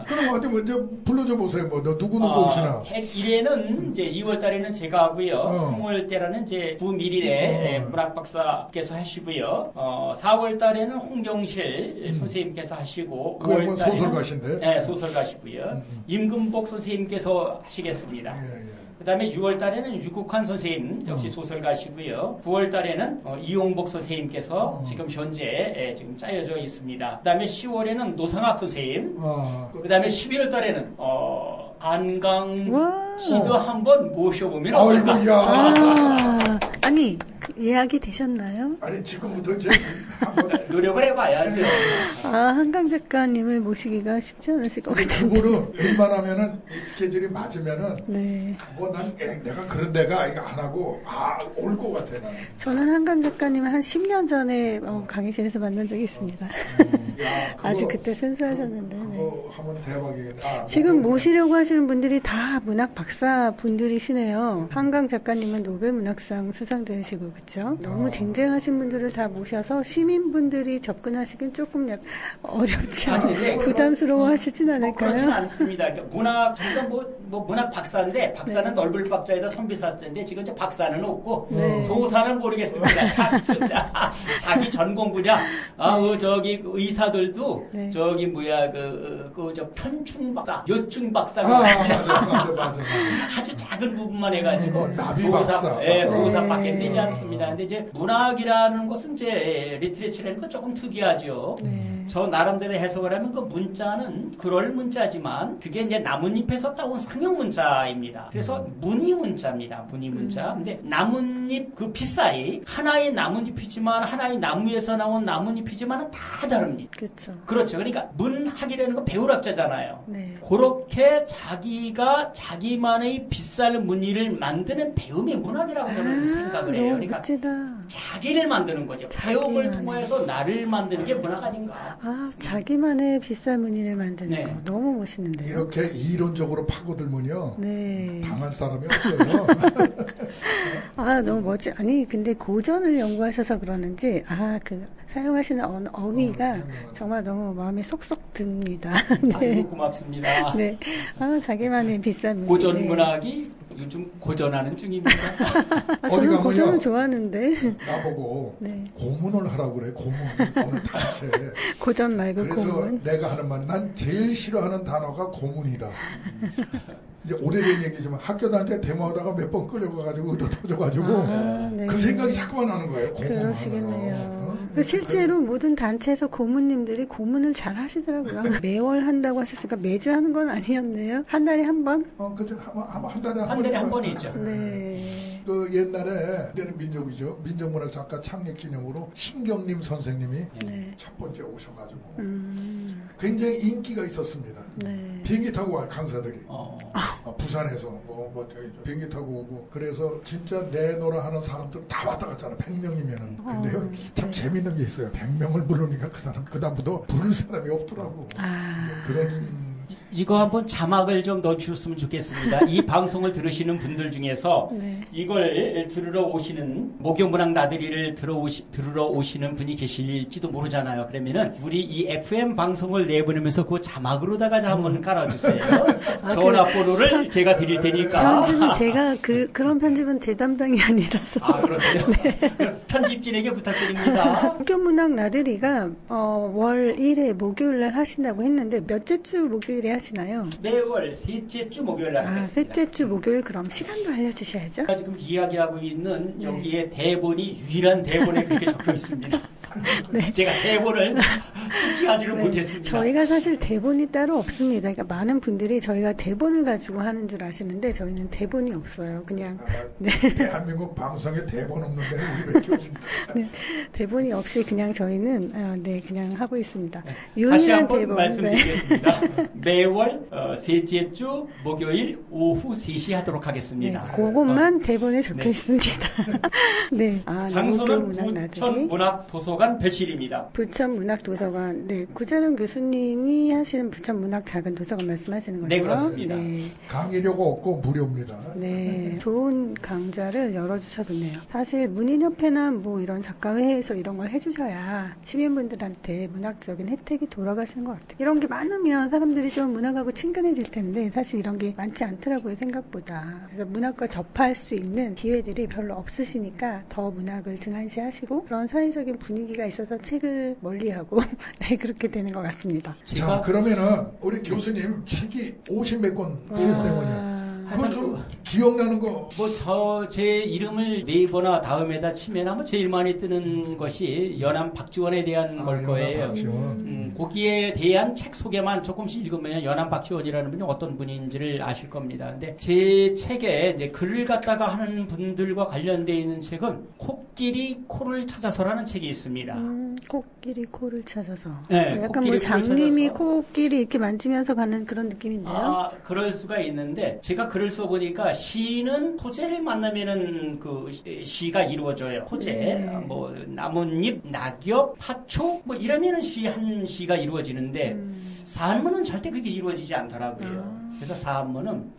그럼 어디 먼저 불러줘 보세요. 뭐 누구 오시나? 101회는 이제 2월 달에는 제가 하고요. 3월 때라는 이제 구미리의 문학 박사께서 하시고요. 4월 달에는 홍경실 선생님께서 하시고 그거 5월 뭐 달에는 소설가신데? 네, 소설가시고요. 임금복 선생님께서 하시겠습니다. 그다음에 6월 달에는 유국환 선생님 역시 소설가시고요. 9월 달에는 이용복 선생님께서 지금 현재 지금 짜여져 있습니다. 그다음에 10월에는 노상학 선생님. 그다음에 11월 달에는 한강 씨도 한번 모셔보면 어떨까? 아이고, 야. 아니 예약이 되셨나요? 아니, 지금부터 이제 한번. 노력을 해봐야죠. 한강 작가님을 모시기가 쉽지 않으실 것 같은데. 그분은 웬만하면은 이 스케줄이 맞으면은 네. 뭐 난 내가 그런 데가 이거 안 하고 올 것 같아 나는. 저는 한강 작가님을 한 10년 전에 강의실에서 만난 적이 있습니다. 야, 그거, 아직 그때 센스하셨는데. 네. 그거 하면 대박이겠다. 지금 모시려고 하시는 분들이 다 문학 박사 분들이시네요. 한강 작가님은 노벨 문학상 수상자이시고 그렇죠. 너무 쟁쟁하신 분들을 다 모셔서 시민분들이 접근하시긴 조금 어렵지 아니, 네. 부담스러워하시진 그렇진 않을까요? 않습니다. 그러니까 문학 저희가 뭐 문학 박사인데 박사는 넓을 박자에다 선비사자인데 지금 이제 박사는 없고 네. 소사는 모르겠습니다. 자기 전공 분야 저기 의사들도 네. 저기 뭐야 저 편충 박사, 여충 박사 맞아. 아주 작은 부분만 해가지고 나비 박사. 소사밖에 되지 않습니다. 근데 이제 문학이라는 것은 이제 리트레처라는 건 조금 특이하죠. 네. 저 나름대로 해석을 하면 그 문자는 그럴 문자지만 그게 이제 나뭇잎에서 따온 상형 문자입니다. 그래서 문이 문자입니다. 문이 문자. 근데 나뭇잎 그 빛사이 하나의 나뭇잎이지만 하나의 나무에서 나온 나뭇잎이지만 다 다릅니다. 그렇죠. 그렇죠. 그러니까 문학이라는 건 배우락자잖아요. 네. 그렇게 자기가 자기만의 빛살 무늬를 만드는 배움이 문학이라고 저는 생각을 해요. 너무 그러니까 멋지다. 자기를 만드는 거죠. 배움을 통해서 나를 만드는 게 문학 아닌가. 자기만의 비싼 무늬를 만드는 네. 거 너무 멋있는데요. 이렇게 이론적으로 파고들면요. 네. 당할 사람이 없어요. 너무 멋지. 아니 근데 고전을 연구하셔서 그러는지 사용하시는 어휘가 정말 너무 마음에 쏙쏙 듭니다. 네. 아이고 고맙습니다. 네. 자기만의 비싼 무늬. 고전 네. 문학이 요즘 고전하는 중입니다. 저는 가면요. 고전을 좋아하는데. 나보고 네. 고문을 하라고 그래. 고문. 어느 단체. 고전 말고 그래서 고문. 내가 하는 말, 난 제일 싫어하는 단어가 고문이다. 이제 오래된 얘기지만 학교 다닐 때 데모하다가 몇 번 끌려가가지고 의도 터져가지고 네. 그 생각이 자꾸만 나는 거예요. 고문 그러시겠네요. 실제로 모든 단체에서 고문님들이 고문을 잘 하시더라고요. 매월 한다고 하셨으니까 매주 하는 건 아니었네요. 한 달에 한 번? 그죠. 한 달에 한 달에 한 번이죠. 네. 그 옛날에 그때는 민족이죠. 민족문학 작가 창립 기념으로 신경림 선생님이 네. 첫 번째 오셔가지고 굉장히 인기가 있었습니다. 네. 비행기 타고 와요, 강사들이. 부산에서 비행기 타고 오고 그래서 진짜 내노라 하는 사람들은 다 왔다 갔잖아. 100명이면은. 근데요, 참 재밌는 게 있어요. 100명을 부르니까 그 사람 그다음부터 부를 사람이 없더라고. 그런 이거 한번 자막을 좀 넣어주셨으면 좋겠습니다. 이 방송을 들으시는 분들 중에서 네. 이걸 들으러 오시는 목요문학 나들이를 들으러 오시는 분이 계실지도 모르잖아요. 그러면은 우리 이 FM 방송을 내보내면서 그 자막으로다가 한번 깔아주세요. 전화번호를 제가 드릴 테니까. 편집은 제가 그런 편집은 제 담당이 아니라서. 그러세요? 네. 편집진에게 부탁드립니다. 목요문학 나들이가 월 1회 목요일날 하신다고 했는데 몇째 주 목요일에 하시나요? 매월 셋째 주 목요일 날 하겠습니다. 셋째 주 목요일 그럼 시간도 알려주셔야죠. 제가 지금 이야기하고 있는 여기에 대본이 유일한 대본에 그렇게 적혀 있습니다. 네. 제가 대본을 숙지하지를 네, 못했습니다. 저희가 사실 대본이 따로 없습니다. 그러니까 많은 분들이 저희가 대본을 가지고 하는 줄 아시는데 저희는 대본이 없어요. 그냥 네. 대한민국 방송에 대본 없는 데는 우리밖에 없습니다. 네, 대본이 없이 그냥 저희는 네 그냥 하고 있습니다. 다시 유일한 한번 대본. 말씀드리겠습니다. 매월 셋째 주 목요일 오후 3시 하도록 네, 하겠습니다. 그것만 대본에 적혀 네. 있습니다. 네, 장소는 문학 나들이. 부천문학도서관 별실입니다. 부천문학도서관. 네, 구자룡 교수님이 하시는 부천문학 작은 도서관 말씀하시는 거죠? 네, 그렇습니다. 네. 강의료가 없고 무료입니다. 네, 좋은 강좌를 열어주셔서 좋네요. 사실 문인협회나 뭐 이런 작가회에서 이런 걸 해주셔야 시민분들한테 문학적인 혜택이 돌아가시는 것 같아요. 이런 게 많으면 사람들이 좀 문학하고 친근해질 텐데 사실 이런 게 많지 않더라고요, 생각보다. 그래서 문학과 접할 수 있는 기회들이 별로 없으시니까 더 문학을 등한시하시고 그런 사회적인 분위기가 있어서 책을 멀리하고 네, 그렇게 되는 것 같습니다. 자, 그러면은 우리 교수님 책이 50몇 권 쓰는 때문에 그거 좀 기억나는 거. 제 이름을 네이버나 다음에다 치면 아마 제일 많이 뜨는 것이 연암 박지원에 대한 걸 거예요. 연암 박지원. 거기에 대한 책 소개만 조금씩 읽으면 연암 박지원이라는 분이 어떤 분인지를 아실 겁니다. 근데 제 책에 이제 글을 갖다가 하는 분들과 관련되어 있는 책은 코끼리 코를 찾아서라는 책이 있습니다. 코끼리 코를 찾아서. 네, 약간 코끼리 뭐 코를 장님이 찾아서. 코끼리 이렇게 만지면서 가는 그런 느낌인데요. 아, 그럴 수가 있는데 제가 글을 써보니까 시는 소재를 만나면은 그 시가 이루어져요. 소재, 네. 뭐 나뭇잎, 낙엽, 화초 뭐 이러면은 시 한 시가 이루어지는데 산문은 절대 그게 이루어지지 않더라고요. 그래서 산문은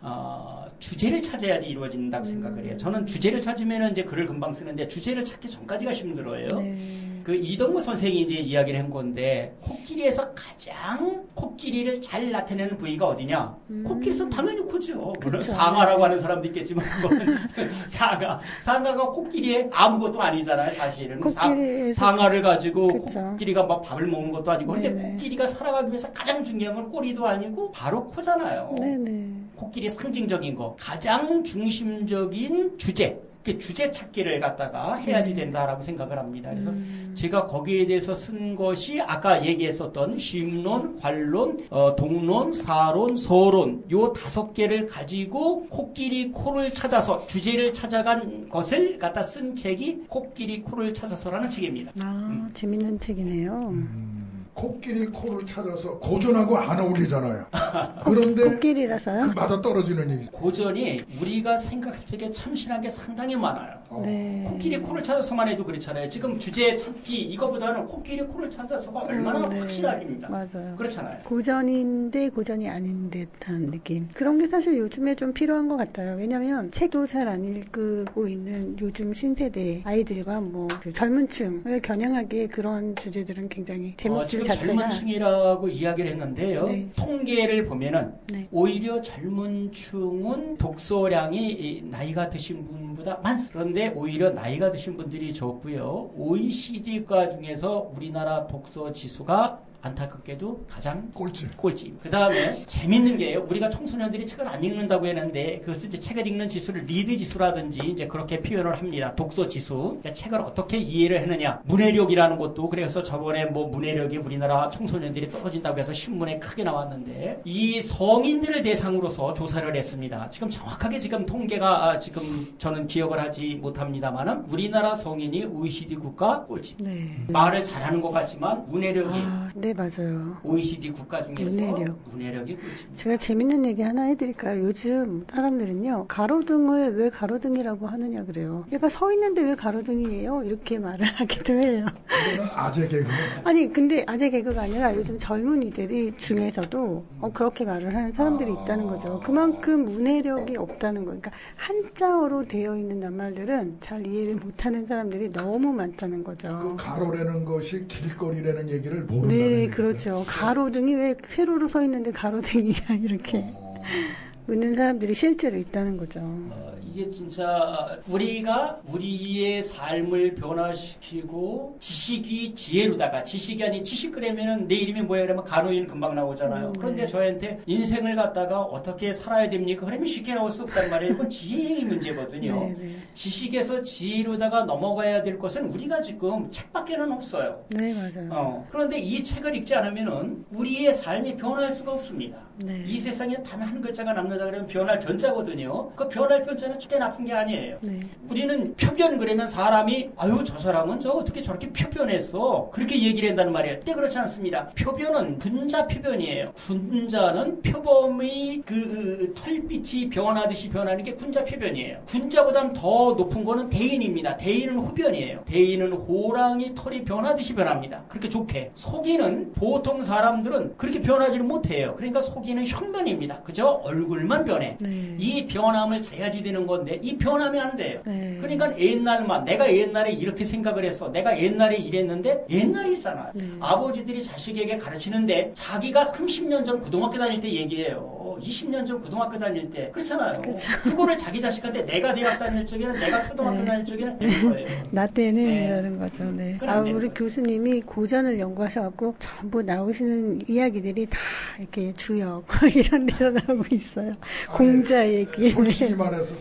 주제를 찾아야지 이루어진다고 생각을 해요. 저는 주제를 찾으면은 이제 글을 금방 쓰는데 주제를 찾기 전까지가 힘들어요. 네. 그 이동무 선생이 이제 이야기를 한 건데 코끼리에서 가장 코끼리를 잘 나타내는 부위가 어디냐? 코끼리에서는 당연히 코죠. 물론 그쵸. 상아라고 하는 사람도 있겠지만 그거는 상아가 코끼리의 아무것도 아니잖아요. 사실은 코끼리에서- 상아를 가지고 그쵸. 코끼리가 막 밥을 먹는 것도 아니고 근데 네네. 코끼리가 살아가기 위해서 가장 중요한 건 꼬리도 아니고 바로 코잖아요. 네네. 코끼리의 상징적인 거 가장 중심적인 주제 그 주제 찾기를 갖다가 해야지 된다라고 생각을 합니다. 그래서 제가 거기에 대해서 쓴 것이 아까 얘기했었던 심론, 관론, 동론, 사론, 서론 요 5개를 가지고 코끼리 코를 찾아서 주제를 찾아간 것을 갖다 쓴 책이 코끼리 코를 찾아서라는 책입니다. 재밌는 책이네요. 코끼리 코를 찾아서 고전하고 안 어울리잖아요. 그런데 코끼리라서요? 그 맞아 떨어지는 얘기. 고전이 우리가 생각할 적에 참신한 게 상당히 많아요. 네. 코끼리 코를 찾아서만 해도 그렇잖아요. 지금 주제 찾기 이거보다는 코끼리 코를 찾아서가 얼마나 네. 확실합니다. 맞아요. 그렇잖아요. 고전인데 고전이 아닌 듯한 느낌. 그런 게 사실 요즘에 좀 필요한 것 같아요. 왜냐하면 책도 잘 안 읽고 있는 요즘 신세대 아이들과 뭐그 젊은 층을 겨냥하기에 그런 주제들은 굉장히 제목들 지금 자체가 젊은 층이라고 이야기를 했는데요. 네. 통계를 보면은 네. 오히려 젊은 층은 독서량이 나이가 드신 분보다 많습니다. 그런데 오히려 나이가 드신 분들이 적고요. OECD 국가 중에서 우리나라 독서 지수가 안타깝게도 가장 꼴찌. 그 다음에 재밌는 게요. 우리가 청소년들이 책을 안 읽는다고 했는데 그것을 이제 책을 읽는 지수를 리드 지수라든지 이제 그렇게 표현을 합니다. 독서 지수. 그러니까 책을 어떻게 이해를 했느냐. 문해력이라는 것도 그래서 저번에 뭐 문해력이 우리나라 청소년들이 떨어진다고 해서 신문에 크게 나왔는데 이 성인들을 대상으로서 조사를 했습니다. 지금 정확하게 지금 통계가 지금 저는 기억을 하지 못합니다만은 우리나라 성인이 OECD 국가 꼴찌. 네. 말을 잘하는 것 같지만 문해력이 네, 맞아요. OECD 국가 중에서 문해력이 꼴찌입니다. 제가 재밌는 얘기 하나 해드릴까요? 요즘 사람들은요, 가로등을 왜 가로등이라고 하느냐 그래요. 얘가 서 있는데 왜 가로등이에요? 이렇게 말을 하기도 해요. 이거는 아재 개그. 아니, 근데 아재 개그가 아니라 요즘 젊은이들이 중에서도 그렇게 말을 하는 사람들이 있다는 거죠. 그만큼 문해력이 없다는 거. 그러니까 한자어로 되어 있는 낱말들은 잘 이해를 못하는 사람들이 너무 많다는 거죠. 그 가로라는 것이 길거리라는 얘기를 모른다는 네, 얘기죠. 그렇죠. 가로등이 왜 세로로 서 있는데 가로등이냐 이렇게. 웃는 사람들이 실제로 있다는 거죠. 이게 진짜 우리가 우리의 삶을 변화시키고 지식이 지혜로다가 지식이 아닌 지식 그러면은 내 이름이 뭐야 그러면 간호인 금방 나오잖아요. 그런데 저한테 인생을 갖다가 어떻게 살아야 됩니까? 그러면 쉽게 나올 수 없단 말이에요. 그건 지혜의 문제거든요. 네네. 지식에서 지혜로다가 넘어가야 될 것은 우리가 지금 책밖에는 없어요. 네, 맞아요. 그런데 이 책을 읽지 않으면은 우리의 삶이 변할 수가 없습니다. 네. 이 세상에 단 한 글자가 남는다 그러면 변할 변자거든요. 그 변할 변자는 절대 나쁜 게 아니에요. 네. 우리는 표변 그러면 사람이 아유 저 사람은 저 어떻게 저렇게 표변했어 그렇게 얘기를 한다는 말이에요. 그때 그렇지 않습니다. 표변은 분자 표변이에요. 분자는 표범의 그 털빛이 변하듯이 변하는 게 분자 표변이에요. 분자보다는 더 높은 거는 대인입니다. 대인은 호변이에요. 대인은 호랑이 털이 변하듯이 변합니다. 그렇게 좋게. 속이는 보통 사람들은 그렇게 변하지는 못해요. 그러니까 속이는 흉변입니다. 그죠? 얼굴만 변해. 네. 이 변함을 잘해야지 되는 건데 이 변하면 안 돼요. 네. 그러니까 옛날만 내가 옛날에 이렇게 생각을 했어. 내가 옛날에 이랬는데 옛날이잖아요. 네. 아버지들이 자식에게 가르치는데 자기가 30년 전 고등학교 다닐 때 얘기해요. 20년 전 고등학교 다닐 때 그렇잖아요. 그렇죠. 그거를 자기 자식한테 내가 대학 다닐 적에는 내가 초등학교 네. 다닐 적에는 이런 거예요. 나 때는 네. 이러는 거죠. 네. 그건 안 되는 우리 거예요. 교수님이 고전을 연구하셔갖고 전부 나오시는 이야기들이 다 이렇게 주역 이런 데서 나오고 있어요. 공자 얘기. 솔직히 말해서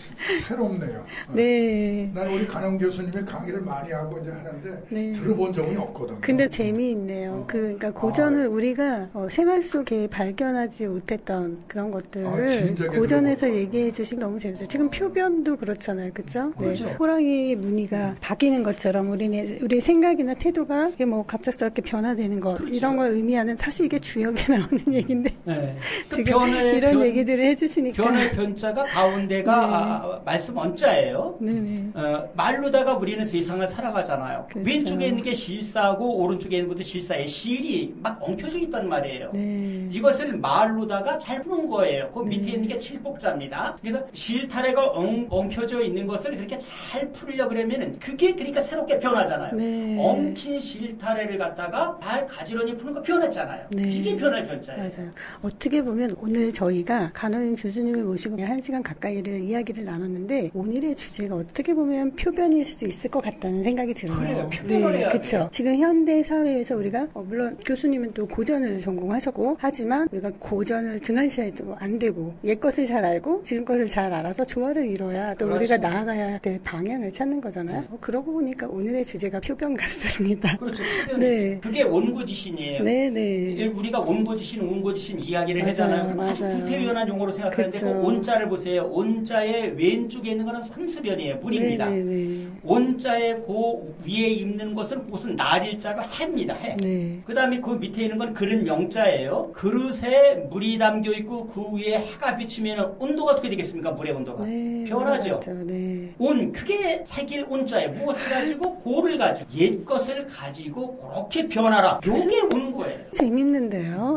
새롭네요. 네. 난 우리 간영 교수님의 강의를 많이 하고 이제 하는데 네. 들어본 적은 없거든요. 근데 재미있네요. 그러니까 고전을 우리가 생활 속에 발견하지 못했던 그런 것들을 진작에 고전에서 들어봤다. 얘기해 주시기 너무 재밌어요. 지금 표변도 그렇잖아요. 그렇죠? 그렇죠. 네. 호랑이 무늬가 바뀌는 것처럼 우리 생각이나 태도가 이게 뭐 갑작스럽게 변화되는 것 그렇죠. 이런 걸 의미하는 사실 이게 주역에 나오는 얘기인데 네. 그 지금 변을 이런 변- 얘기들을 해주시니까 변의 변자가 가운데가 말씀 언자예요. 네네. 말로다가 우리는 세상을 살아가잖아요. 그렇죠. 왼쪽에 있는 게 실사고 오른쪽에 있는 것도 실사예요. 실이 막 엉켜져 있단 말이에요. 네. 이것을 말로다가 잘 푸는 거예요. 그 밑에 있는 게 칠복자입니다. 그래서 실타래가 엉켜져 있는 것을 그렇게 잘 풀려고 그러면은 그게 그러니까 새롭게 변하잖아요. 네. 엉킨 실타래를 갖다가 잘 가지런히 푸는 거 변했잖아요. 네. 이게 변할 변자예요. 맞아요. 어떻게 보면 오늘 저희가 간호인 교수님을 모시고 1시간 가까이를 이야기를 나눴는데 오늘의 주제가 어떻게 보면 표변일 수도 있을 것 같다는 생각이 들어요. 그래요. 표변을 해야 그렇죠. 돼요. 지금 현대 사회에서 우리가 물론 교수님은 또 고전을 전공하셨고 하지만 우리가 고전을 등한시해도 안 되고 옛 것을 잘 알고 지금 것을 잘 알아서 조화를 이뤄야 또 그렇죠. 우리가 나아가야 될 방향을 찾는 거잖아요. 그러고 보니까 오늘의 주제가 표변 같습니다. 그렇죠. 표변이. 네. 그게 원고지신이에요. 네네. 우리가 온고지신 이야기를 맞아요, 하잖아요. 아주 맞아요. 구태의연한 용어로 생각하는데 그쵸. 그 온자를 보세요. 온자의 왼쪽에 있는 것은 삼수변이에요. 물입니다. 네네네. 온자의 그 위에 있는 것은 그것은 날일자가 해입니다. 해. 네. 그 다음에 그 밑에 있는 건 그릇 명자예요. 그릇에 물이 담겨 있고 그 위에 해가 비추면 온도가 어떻게 되겠습니까? 물의 온도가. 네. 변하죠. 맞죠. 네. 온, 그게 색일 온자예요. 무엇을 가지고? 고를 가지고. 옛 것을 가지고 그렇게 변하라. 요게 온 거예요. 재밌는데요.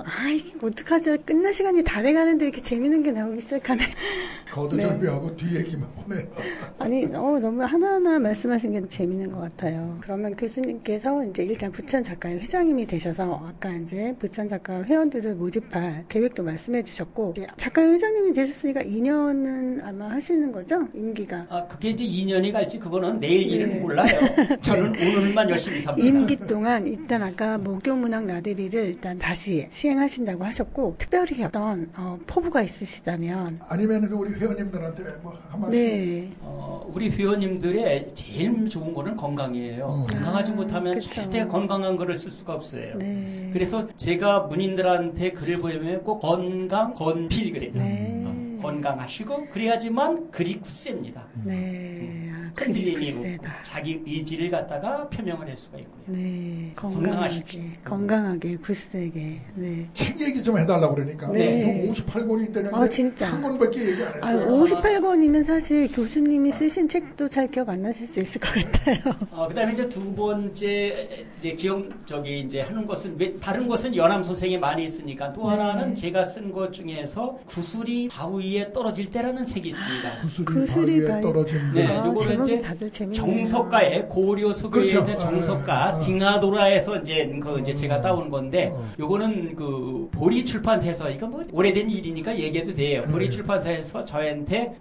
이거 어떡하죠? 끝날 시간이 다 돼가는데 이렇게 재밌는 게 나오기 시작하네. 거두절비하고 뒤 얘기만 보네요. 아니, 너무 하나하나 말씀하신 게 재밌는 것 같아요. 그러면 교수님께서 이제 일단 부천 작가의 회장님이 되셔서 아까 이제 부천 작가 회원들을 모집할 계획도 말씀해 주셨고, 이제 작가 회장님이 되셨으니까 2년은 아마 하시는 거죠? 임기가. 그게 이제 2년이 갈지 그거는 내일 일을 네. 몰라요. 저는 오늘만 열심히 삽니다. 임기 동안 일단 아까 목욕문학 나들이를 일단 다시 시행하신다고 하셨고, 특별히 어떤 포부가 있으시다면. 아니면 우리 회원님들한테 뭐 한 말씀. 네. 우리 회원님들의 제일 좋은 거는 건강이에요. 건강하지 못하면 그쵸. 절대 건강한 글을 쓸 수가 없어요. 네. 그래서 제가 문인들한테 글을 보내면 꼭 건강, 건필 그래요. 네. 건강하시고 그래야지만 글이 굳셉니다. 네. 글이 흔들림이 없고 굳세다. 자기 의지를 갖다가 표명을 할 수가 있고요. 네. 건강하십시오. 건강하게, 굳세게. 네. 책 얘기 좀 해달라고 그러니까. 네. 58권이 있다는데 진짜. 한 권밖에 얘기 안 했어요. 58권이면 사실 교수님이 쓰신 책도 잘 기억 안 나실 수 있을 것 같아요. 그다음에 이제 두 번째 이제 이제 하는 것은 다른 것은 연암 선생이 많이 있으니까 또 하나는 제가 쓴 것 중에서 구슬이 바위에 떨어질 때라는 책이 있습니다. 구슬이 바위에 떨어진 네, 아, 요거는 이제 다들 재밌네요. 정석가의 고려 소교에 그렇죠. 있는 정석가 딩하도라에서 이제 제가 따온 건데 요거는 그 보리 출판사에서 이거 뭐 오래된 일이니까 얘기해도 돼요. 보리 출판사에서 저한테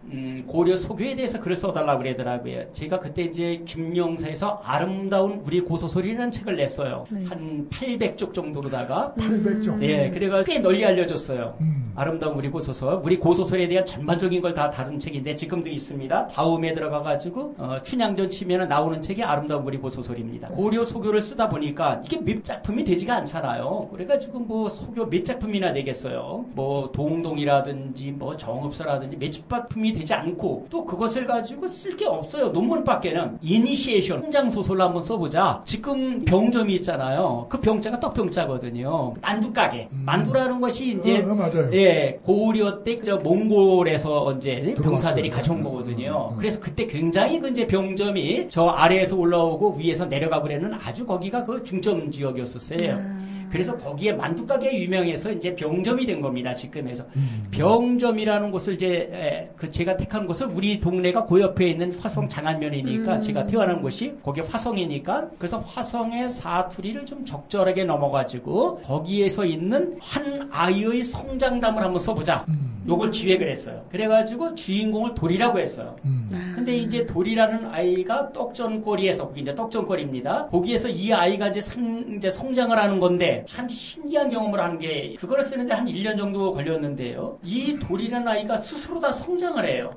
고려 소교에 대해서 글을 써달라고 그러더라고요. 제가 그때 이제 김영사에서 아름다운 우리 고소설이라는 책을 냈어요. 한 800쪽 정도로다가 800종. 예, 그래가 꽤 널리 알려졌어요. 아름다운 우리 고소설. 우리 고소설에 대한 전반적인 걸 다 다룬 책인데 지금도 있습니다. 다음에 들어가가지고 춘향전 치면은 나오는 책이 아름다운 우리 고소설입니다. 고려 소교를 쓰다 보니까 이게 몇 작품이 되지가 않잖아요. 그래가지고 뭐 소교 몇 작품이나 되겠어요. 뭐 동동이라든지 뭐 정읍서라든지 몇 작품이 되지 않고 또 그것을 가지고 쓸 게 없어요. 논문밖에는. 이니시에이션 성장 소설로 한번 써보자. 지금 병점이 있잖아요. 그 병자가 떡병자거든요. 만두가게. 만두라는 것이 이제 맞아요. 예, 고려 때 저 몽골에서 이제 병사들이 들어왔어요. 가져온 거거든요. 그래서 그때 굉장히 그 이제 병점이 저 아래에서 올라오고 위에서 내려가 버리는 아주 거기가 그 중점 지역이었었어요. 그래서 거기에 만두가게 유명해서 이제 병점이 된 겁니다. 지금에서 병점이라는 곳을 이제 제가 택한 곳은 우리 동네가 그 옆에 있는 화성 장안면이니까 제가 태어난 곳이 거기 화성이니까 그래서 화성의 사투리를 좀 적절하게 넘어가지고 거기에서 있는 한 아이의 성장담을 한번 써보자. 요걸 기획을 했어요. 그래가지고 주인공을 돌이라고 했어요. 근데 이제 돌이라는 아이가 떡전거리에서, 거기 이제 떡전거리입니다. 거기에서 이 아이가 이제 성장을 하는 건데, 참 신기한 경험을 하는 게, 그거를 쓰는데 한 1년 정도 걸렸는데요. 이 돌이라는 아이가 스스로 다 성장을 해요.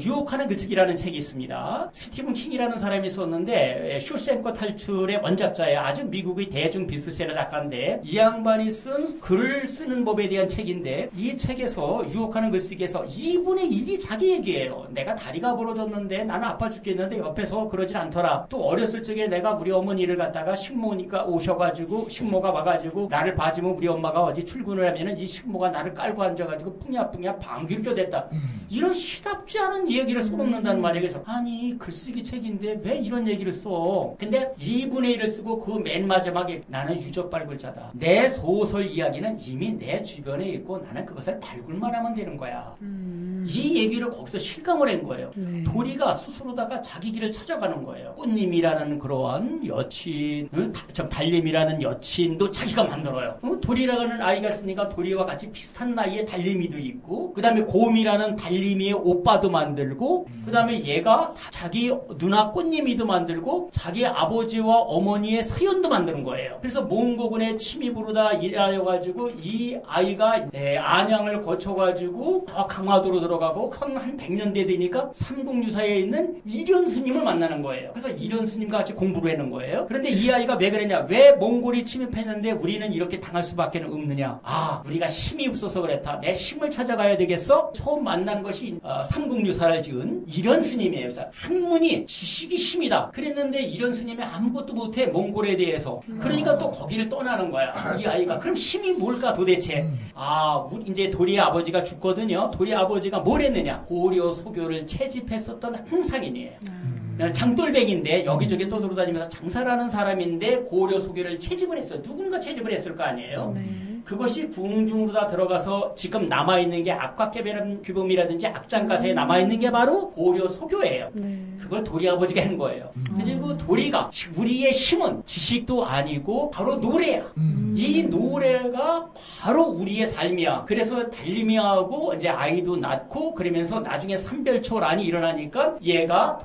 유혹하는 글쓰기라는 책이 있습니다. 스티븐 킹이라는 사람이 썼는데 쇼생커 탈출의 원작자예요. 아주 미국의 대중 비스트셀러 작가인데 이 양반이 쓴 글을 쓰는 법에 대한 책인데 이 책에서 유혹하는 글쓰기에서 2분의 1이 자기 얘기예요. 내가 다리가 부러졌는데 나는 아파 죽겠는데 옆에서 그러질 않더라. 또 어렸을 적에 내가 우리 어머니를 갖다가 식모니까 오셔가지고 식모가 와가지고 나를 봐주면 우리 엄마가 어디 출근을 하면은 이 식모가 나를 깔고 앉아가지고 뿡야뿡야 방귀를 껴댔다. 이런 시답지 않은 얘기를 써놓는다는 말이에요. 그래서 아니 글쓰기 책인데 왜 이런 얘기를 써? 근데 2분의 1을 쓰고 그 맨 마지막에 나는 유적 발굴자다. 내 소설 이야기는 이미 내 주변에 있고 나는 그것을 발굴만 하면 되는 거야. 이 얘기를 거기서 실감을 한 거예요. 도리가 스스로다가 자기 길을 찾아가는 거예요. 꽃님이라는 그러한 여친, 달림이라는 여친도 자기가 만들어요. 도리라는 아이가 있으니까 도리와 같이 비슷한 나이에 달림이도 있고, 그 다음에 곰이라는 달림이의 오빠도 만들고, 그 다음에 얘가 자기 누나 꽃님이도 만들고, 자기 아버지와 어머니의 사연도 만드는 거예요. 그래서 몽고군의 침입으로 다 일하여가지고, 이 아이가 안양을 거쳐가지고, 더 강화도로 들어가고, 한 100년대 되니까 삼국유사에 있는 이련 스님을 만나는 거예요. 그래서 이련 스님과 같이 공부를 하는 거예요. 그런데 이 아이가 왜 그랬냐? 왜 몽골이 침입했는데 우리는 이렇게 당할 수밖에 없느냐? 아, 우리가 힘이 없어서 그랬다. 내 힘을 찾아가야 되겠어? 처음 만난 것이 삼국유사를 지은 이련 스님이에요. 그래서 학문이 지식이 힘이다. 그랬는데 이련 스님이 아무것도 못해 몽골에 대해서. 그러니까 또 거기를 떠나는 거야. 이 아이가. 그럼 힘이 뭘까 도대체? 이제 도리의 아버지가 죽거든요. 도리의 아버지가 뭘 했느냐? 고려 소교를 채집했었던 홍상인이에요. 장돌백인데 여기저기 떠돌아다니면서 장사를 하는 사람인데 고려 소교를 채집을 했어요. 누군가 채집을 했을 거 아니에요. 그것이 궁중으로 다 들어가서 지금 남아있는 게 악곽개배규범이라든지 악장가사에 남아있는 게 바로 고려 소교예요. 그걸 도리 아버지가 한 거예요. 그리고 도리가 우리의 힘은 지식도 아니고 바로 노래야. 이 노래가 바로 우리의 삶이야. 그래서 달림이하고 이제 아이도 낳고 그러면서 나중에 삼별초란이 일어나니까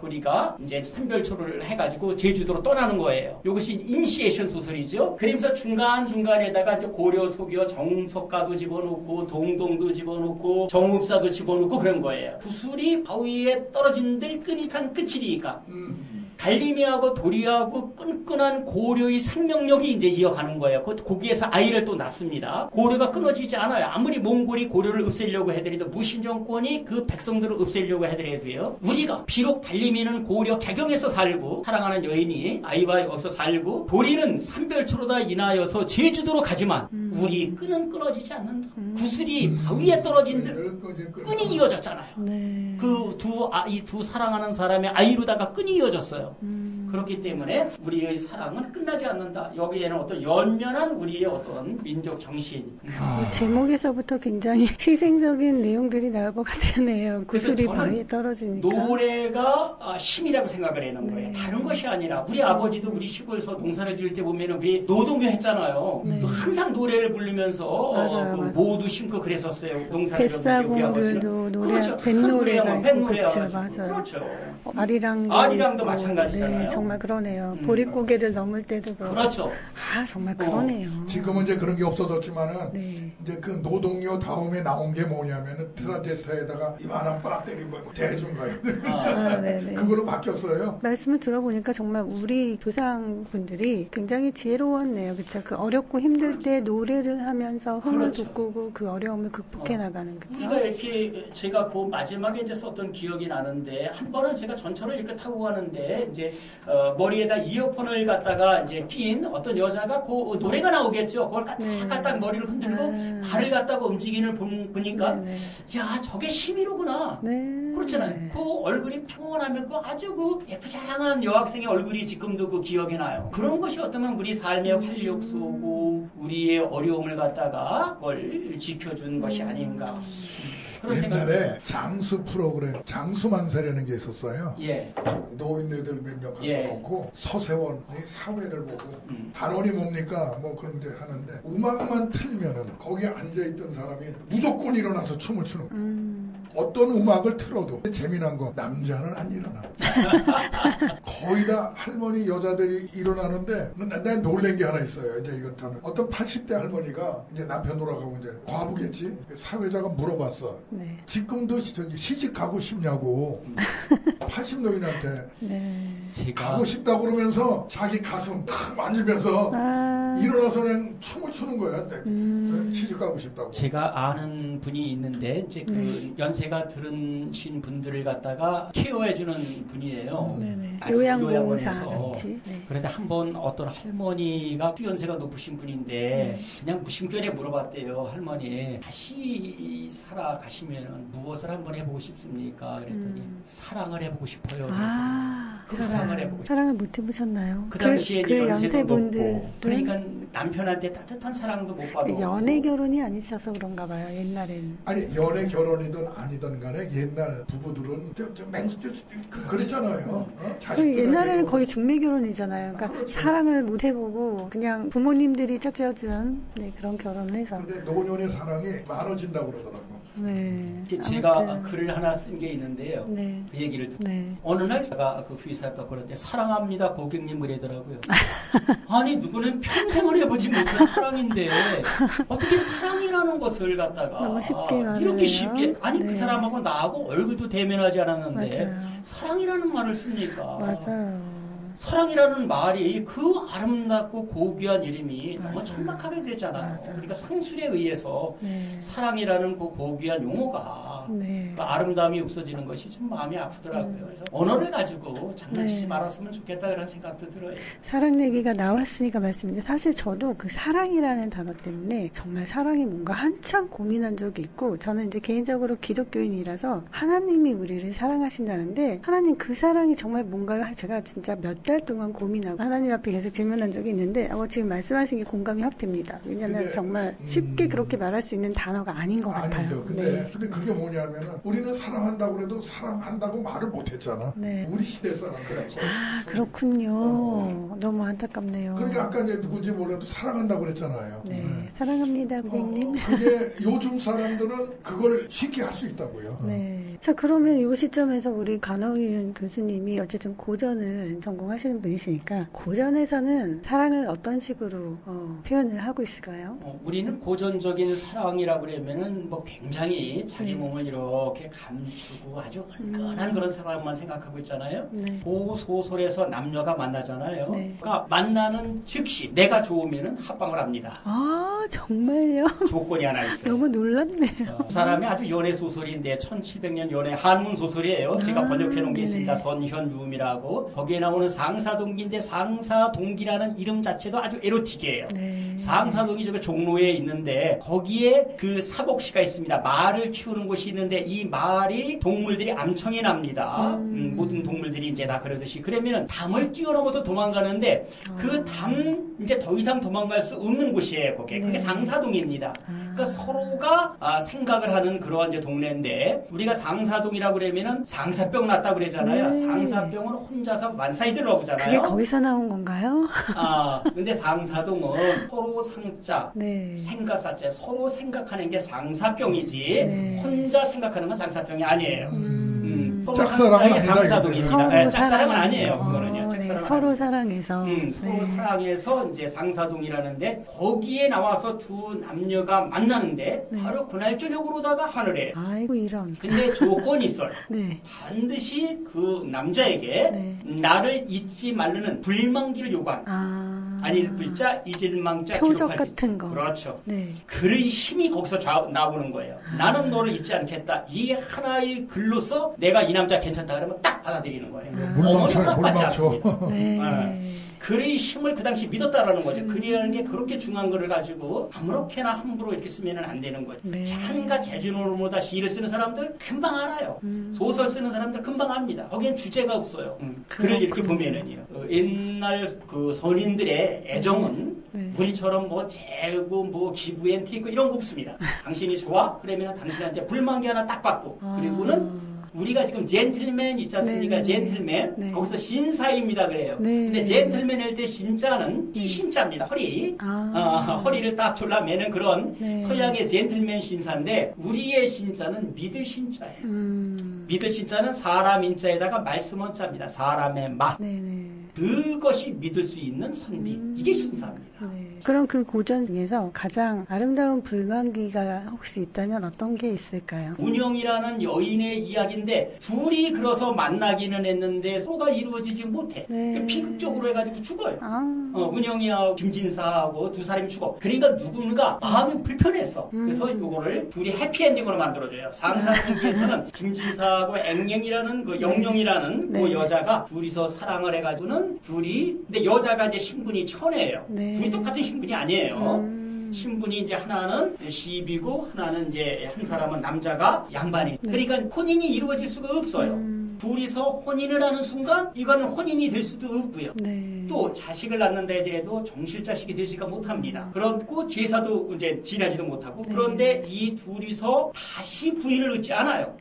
도리가 이제 삼별초를 해가지고 제주도로 떠나는 거예요. 이것이 이니시에이션 소설이죠. 그러면서 중간중간에다가 이제 고려 소교 정석가도 집어넣고 동동도 집어넣고 정읍사도 집어넣고 그런 거예요. 구슬이 바위에 떨어진 들 끈이 탄 끝이니까. 달림이하고 도리하고 끈끈한 고려의 생명력이 이제 이어가는 거예요. 거기에서 아이를 또 낳습니다. 고려가 끊어지지 않아요. 아무리 몽골이 고려를 없애려고 해더라도 무신정권이 그 백성들을 없애려고 해더라도요. 우리가 비록 달림이는 고려 개경에서 살고 사랑하는 여인이 아이와 여기서 살고 도리는 삼별초로다 인하여서 제주도로 가지만 우리 끈은 끊어지지 않는다. 구슬이 바위에 떨어진 듯 끈이 이어졌잖아요. 그 두 사랑하는 사람의 아이로다가 끈이 이어졌어요. 그렇기 때문에 우리의 사랑은 끝나지 않는다. 여기에는 어떤 연면한 우리의 어떤 민족 정신. 제목에서부터 굉장히 희생적인 내용들이 나올 것 같으네요. 그래서 구슬이 저는 바위에 떨어지니까. 노래가 힘이라고 생각을 하는 거예요. 네. 다른 것이 아니라 우리 아버지도 우리 시골에서 농사를 지을 때 보면은 우리 노동요 했잖아요. 네. 또 항상 노래를 부르면서 맞아요, 그 맞아요. 모두 심고 그랬었어요. 농사를 지을 때 우리 아버지는. 뱃사공들도 노래, 그렇죠. 뱃노래가 있고, 뱃노래가 그렇죠, 가지고. 맞아요. 그렇죠. 아리랑도 마찬가지잖아요. 네, 정말 그러네요. 보릿고개를 넘을 때도 그렇고. 그렇죠. 아, 정말 그러네요. 지금은 이제 그런 게 없어졌지만은 네. 이제 그 노동요 다음에 나온 게 뭐냐면은 트라제스타에다가 이만한 배터리 뭐 대준 거예요. 아, 네네. 그걸로 바뀌었어요. 말씀을 들어보니까 정말 우리 조상분들이 굉장히 지혜로웠네요. 그쵸? 그 어렵고 힘들 때 노래를 하면서 흥을 그렇죠. 돋구고 그 어려움을 극복해 나가는, 그쵸? 우리가 이렇게 제가 그 마지막에 이제 썼던 기억이 나는데 한 번은 제가 전철을 이렇게 타고 가는데 이제 머리에다 이어폰을 갖다가 이제 낀 어떤 여자가 그 노래가 나오겠죠. 그걸 갖다 머리를 흔들고 발을 갖다가 움직이는 보니까 네네. 야 저게 심이로구나. 네. 그렇잖아요. 그 얼굴이 평온하면 그 아주 그 예쁘장한 여학생의 얼굴이 지금도 그 기억이 나요. 그런 것이 어쩌면 우리 삶의 활력소고 우리의 어려움을 갖다가 그걸 지켜준 것이 아닌가. 그런 생각이 옛날에 장수 프로그램 장수만세라는 게 있었어요. 예. 노인네들 몇 명 갖다 예. 놓고 서세원 사회를 보고 단원이 뭡니까 뭐 그런 데 하는데 음악만 틀면은 거기에 앉아있던 사람이 무조건 일어나서 춤을 추는 거예요. 어떤 음악을 틀어도 재미난 거 남자는 안 일어나. 거의 다 할머니 여자들이 일어나는데 난 놀란 게 하나 있어요. 이제 이것도 어떤 80대 할머니가 이제 남편 돌아가고 이제 과부겠지. 사회자가 물어봤어. 네. 지금도 저기 시집 가고 싶냐고 80노인한테 네. 제가 가고 싶다고 그러면서 자기 가슴 탁 만지면서 일어나서는 춤을 추는 거야. 시집 가고 싶다고. 제가 아는 분이 있는데 이제 그 연세가 들으신 분들을 갖다가 케어해주는 분이에요. 네네. 아주 요양봉사 요양원에서. 같이. 네. 그런데 한 번 어떤 할머니가 연세가 높으신 분인데 그냥 무심결에 물어봤대요. 할머니 다시 살아가시면 무엇을 한번 해보고 싶습니까? 그랬더니 사랑을 해보고 싶어요. 아, 그 사랑을 해보고 싶어요. 사랑을 못 해보셨나요? 그 당시에 그 연세도 높고 연세분들은 그러니까 남편한테 따뜻한 사랑도 못 받고 연애 결혼이 아니셔서 그런가 봐요. 옛날엔. 아니 연애 결혼이든 아니든 간에 옛날 부부들은 좀 그랬잖아요. 그 자식들에게 옛날에는 거의 중매 결혼이잖아요. 그러니까 그렇죠. 사랑을 못 해보고 그냥 부모님들이 짝지어준 그런 결혼을 해서. 근데 노년의 사랑이 많아진다고 그러더라고. 네. 이제 제가 아무튼. 글을 하나 쓴 게 있는데요. 네. 그 얘기를 듣고 네. 어느 날 제가 그 회사 또 그럴 때 사랑합니다 고객님 그러더라고요. 아니 누구는 평생을 해보지 못한 사랑인데 어떻게 사랑이라는 것을 갖다가 너무 쉽게 말을 이렇게 해요. 쉽게 아니 네. 그 사람하고 나하고 얼굴도 대면하지 않았는데 맞아요. 사랑이라는 말을 씁니까? 맞아요. 사랑이라는 말이 그 아름답고 고귀한 이름이 너무 맞아요. 천박하게 되잖아요. 맞아요. 그러니까 상술에 의해서 네. 사랑이라는 그 고귀한 용어가 네. 그 아름다움이 없어지는 것이 좀 마음이 아프더라고요. 그래서 언어를 가지고 장난치지 네. 말았으면 좋겠다 그런 생각도 들어요. 사랑 얘기가 나왔으니까 말씀인데 사실 저도 그 사랑이라는 단어 때문에 정말 사랑이 뭔가 한참 고민한 적이 있고 저는 이제 개인적으로 기독교인이라서 하나님이 우리를 사랑하신다는데 하나님 그 사랑이 정말 뭔가요? 제가 진짜 몇 달 동안 고민하고 하나님 앞에 계속 질문한 적이 있는데 지금 말씀하신 게 공감이 확 됩니다. 왜냐하면 근데, 정말 쉽게 그렇게 말할 수 있는 단어가 아닌 것 같아요. 아닌데 근데 그게 뭐냐면은 우리는 사랑한다고 그래도 사랑한다고 말을 못했잖아. 네. 우리 시대 사람 그렇죠. 아 그렇군요. 너무 안타깝네요. 그러니까 아까 이제 누군지 몰라도 사랑한다고 그랬잖아요. 네. 사랑합니다 고객님. 그게 요즘 사람들은 그걸 쉽게 할 수 있다고요. 네. 자, 그러면 이 시점에서 우리 간호윤 교수님이 어쨌든 고전을 전공하시는 분이시니까 고전에서는 사랑을 어떤 식으로 표현을 하고 있을까요? 우리는 고전적인 사랑이라고 그러면은 뭐 굉장히 자기 네. 몸을 이렇게 감추고 아주 은근한 그런 사랑만 생각하고 있잖아요. 네. 그 소설에서 남녀가 만나잖아요. 네. 그러니까 만나는 즉시 내가 좋으면은 합방을 합니다. 아, 정말요? 조건이 하나 있어요. 너무 놀랍네요. 그 사람이 아주 연애 소설인데 1700년 연애 한문 소설이에요. 제가 번역해 놓은 게 네네. 있습니다. 선현유음이라고. 거기에 나오는 상사동기인데 상사동기라는 이름 자체도 아주 에로틱이에요. 네. 상사동이 저기 종로에 있는데 거기에 그 사복시가 있습니다. 말을 키우는 곳이 있는데 이 말이 동물들이 암청이 납니다. 모든 동물들이 이제 다 그러듯이 그러면은 담을 뛰어넘어서 도망가는데 그 담 이제 더 이상 도망갈 수 없는 곳이에요. 그게 네. 상사동입니다. 그러니까 서로가 생각을 하는 그러한 이제 동네인데 우리가 상사동이라고 그러면은 상사병 났다 그러잖아요. 네. 상사병은 혼자서 만사히 들어오잖아요. 그게 거기서 나온 건가요? 근데 상사동은 서로 상자, 네. 생각사자, 서로 생각하는 게 상사병이지 네. 혼자 생각하는 건 상사병이 아니에요. 서로 짝사랑은 상자의 아니다, 상사동입니다. 네, 짝사랑은 사랑- 아니에요. 그거는요. 네, 짝사랑은 서로 아니에요. 사랑해서. 서로 네. 사랑해서 이제 상사동이라는데 거기에 나와서 두 남녀가 만나는데 네. 바로 그날 저녁으로다가 하늘에. 아이고 이런. 근데 조건이 있어요. 네. 반드시 그 남자에게 네. 나를 잊지 말라는 불망기를 요구합니다. 아니 불자 잊을망자 표적 기록할 같은 거. 그렇죠. 네. 글의 힘이 거기서 나오는 거예요. 나는 너를 잊지 않겠다. 이 하나의 글로서 내가 이 남자 괜찮다 그러면 딱 받아들이는 거예요. 물망쳐요, 어머니가 받지 물망쳐. 않습니다. 네. 글의 힘을 그 당시 믿었다라는 거죠. 글이라는 게 그렇게 중요한 거를 가지고 아무렇게나 함부로 이렇게 쓰면 안 되는 거죠. 네. 찬과 제주노로다 시를 쓰는 사람들 금방 알아요. 소설 쓰는 사람들 금방 압니다. 거기엔 주제가 없어요. 글을 이렇게 보면은요. 옛날 그 선인들의 애정은 네. 우리처럼 뭐 재고 뭐 기부 앤티크 이런 거 없습니다. 당신이 좋아? 그러면 당신한테 불만기 하나 딱 받고 그리고는 우리가 지금 젠틀맨 있지 않습니까? 네네네. 젠틀맨. 네. 거기서 신사입니다 그래요. 네. 근데 젠틀맨 할 때 신자는 신자입니다. 허리. 허리를 딱 졸라매는 그런 네. 서양의 젠틀맨 신사인데 우리의 신자는 믿을 신자예요. 믿을 신자는 사람 인자에다가 말씀 원자입니다. 사람의 마. 네네. 그것이 믿을 수 있는 선비. 이게 신사입니다. 네. 그럼 그 고전 중에서 가장 아름다운 불만기가 혹시 있다면 어떤 게 있을까요? 운영이라는 여인의 이야기인데 둘이 그래서 만나기는 했는데 서로가 이루어지지 못해. 네. 그 비극적으로 해가지고 죽어요. 아, 운영이하고 김진사하고 두 사람이 죽어. 그러니까 누군가 마음이 불편했어. 그래서 이거를 둘이 해피엔딩으로 만들어줘요. 상사동기에서는 김진사하고 앵영이라는 그 영영이라는 네. 그 여자가 둘이서 사랑을 해가지고는 둘이 근데 여자가 이제 신분이 천혜예요. 네. 둘이 똑같은 신분이 아니에요. 신분이 이제 하나는 시비고 하나는 이제 한 사람은 남자가 양반이. 그러니까 혼인이 이루어질 수가 없어요. 둘이서 혼인을 하는 순간 이거는 혼인이 될 수도 없고요. 네. 또 자식을 낳는다 해더라도 정실자식이 되지가 못합니다. 그렇고 제사도 이제 지내지도 못하고 그런데 이 둘이서 다시 부인을 얻지 않아요.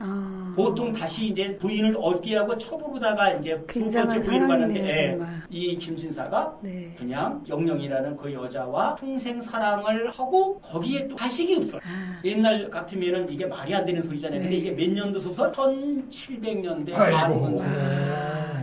보통 다시 이제 부인을 얻기 하고 첩으로다가 이제 두 굉장한 번째 부인을 받는데 사랑이네요, 정말. 이 김진사가 네. 그냥 영영이라는 그 여자와 평생 사랑을 하고 거기에 또 자식이 없어요. 옛날 같으면은 이게 말이 안 되는 소리잖아요. 근데 네. 이게 몇 년도 소설? 1700년대 아이고. 한문 소설.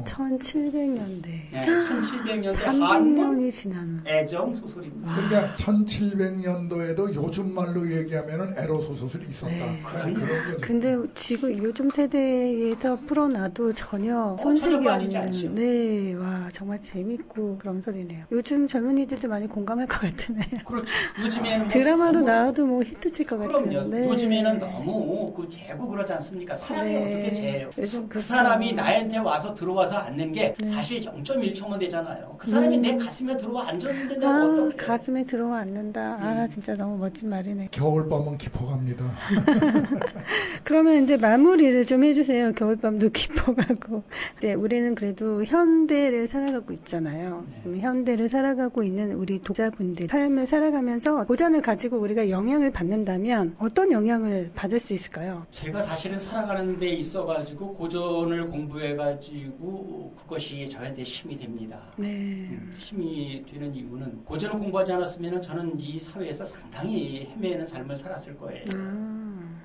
1700년대. 네, 1700년대 한문 300년이 지난. 애정 소설입니다. 그러니까 1700년도에도 요즘 말로 얘기하면은 에로 소설이 있었다. 네. 그런 거죠. 근데 지금 요즘 세대에서 풀어놔도 전혀 전혀 손색이 빠지지 없는. 않죠. 네, 와 정말 재밌고 그런 소리네요. 요즘 젊은이들도 많이 공감할 것 같으네요. 그렇죠. 요즘에는 뭐 드라마로 너무- 나와도 뭐 히트칠 것 같아요. 그럼요. 네. 요즘에는 너무 그 재고 그러지 않습니까? 사람이 네. 어떻게 재요? 요즘 그 그렇죠. 사람이 나한테 와서 들어와서 앉는 게 네. 사실 0.1초만 되잖아요. 그 사람이 내 가슴에 들어와 앉았는데 내가 아, 어떻게 가슴에 들어와 앉는다. 아, 진짜 너무 멋진 말이네. 겨울밤은 깊어갑니다. 그러면 이제 마무리를 좀 해주세요. 겨울밤도 깊어가고. 이제 우리는 그래도 현대를 살아가고 있잖아요. 현대를 살아가고 있는 우리 독자분들 삶을 살아가면서 고전을 가지고 우리가 영향을 받는다면 어떤 영향을 받을 수 있을까요? 제가 사실은 살아가는 데 있어가지고 고전을 공부해가지고 그것이 저한테 힘이 됩니다. 네. 힘이 되는 이유는 고전을 공부하지 않았으면 저는 이 사회에서 상당히 헤매는 삶을 살았을 거예요.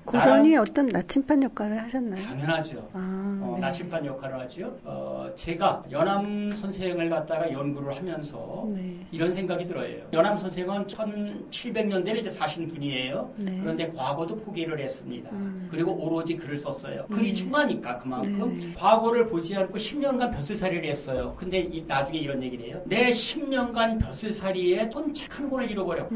고전이 어떤 나침반 역할을 하셨나요? 당연하죠. 네. 나침반 역할을 하죠. 제가 연암 선생을 갖다가 연구를 하면서 네. 이런 생각이 들어요. 연암 선생은 1700년대를 이제 사신 분이에요. 네. 그런데 과거도 포기를 했습니다. 그리고 오로지 글을 썼어요. 글이 중하니까 그만큼 과거를 보지 않고 10년간 벼슬살이를 했어요. 근데 나중에 이런 얘기를 해요. 내 10년간 벼슬살이에 돈 책 한 권을 잃어버렸고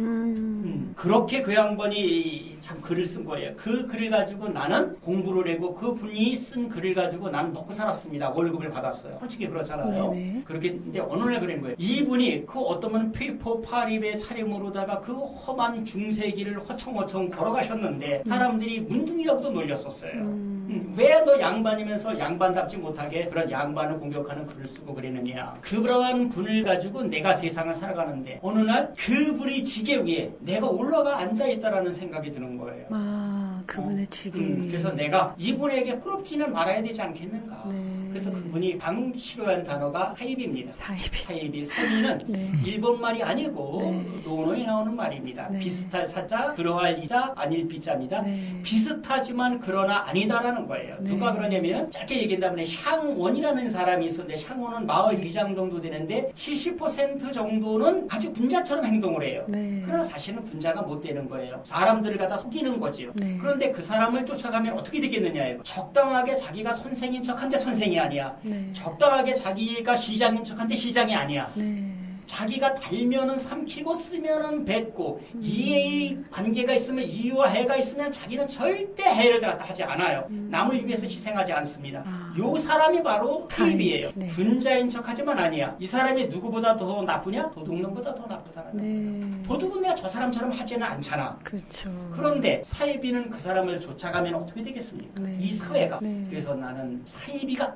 그렇게 그 양반이 참 글을 쓴 거예요. 그 그 글을 가지고 나는 공부를 하고 그 분이 쓴 글을 가지고 나는 먹고 살았습니다. 월급을 받았어요. 솔직히 그렇잖아요. 네네. 그렇게 이제 어느 날 그런 거예요. 이분이 그 어떤 분은 페이퍼 파립의 차림으로다가 그 험한 중세기를 허청허청 걸어가셨는데 사람들이 문둥이라고도 놀렸었어요. 왜 너 양반이면서 양반답지 못하게 그런 양반을 공격하는 글을 쓰고 그러느냐. 그러한 분을 가지고 내가 세상을 살아가는데 어느 날 그분이 지게 위에 내가 올라가 앉아있다라는 생각이 드는 거예요. 아, 그분의 지기 위에. 그래서 내가 이분에게 부럽지는 말아야 되지 않겠는가. 네. 그래서 그분이 방 싫어한 단어가 사입입니다. 사입이. 사입은 네. 일본 말이 아니고 네. 논어에 나오는 말입니다. 네. 비슷할 사자, 그러할 이자, 아닐 비자입니다. 네. 비슷하지만 그러나 아니다라는 거예요. 네. 누가 그러냐면 짧게 얘기한다면 향원이라는 사람이 있었는데 향원은 마을 위장 정도 되는데 70% 정도는 아주 군자처럼 행동을 해요. 네. 그러나 사실은 군자가 못 되는 거예요. 사람들을 갖다 속이는 거지요. 네. 그런데 그 사람을 쫓아가면 어떻게 되겠느냐예요. 적당하게 자기가 선생인 척한데 선생이 아니야. 네. 적당하게 자기가 시장인 척한데 시장이 아니야. 네. 자기가 달면은 삼키고 쓰면은 뱉고 이해의 관계가 있으면 이와 해가 있으면 자기는 절대 해를 갖다 하지 않아요. 남을 위해서 희생하지 않습니다. 아. 요 사람이 바로 타입이에요. 네. 군자인 척하지만 아니야. 이 사람이 누구보다 더 나쁘냐? 도둑놈보다 더 나쁘다는 거예요. 네. 도둑은 내가 저 사람처럼 하지는 않잖아. 그렇죠. 그런데 사이비는 그 사람을 쫓아가면 어떻게 되겠습니까? 네. 이 사회가. 네. 그래서 나는 사이비가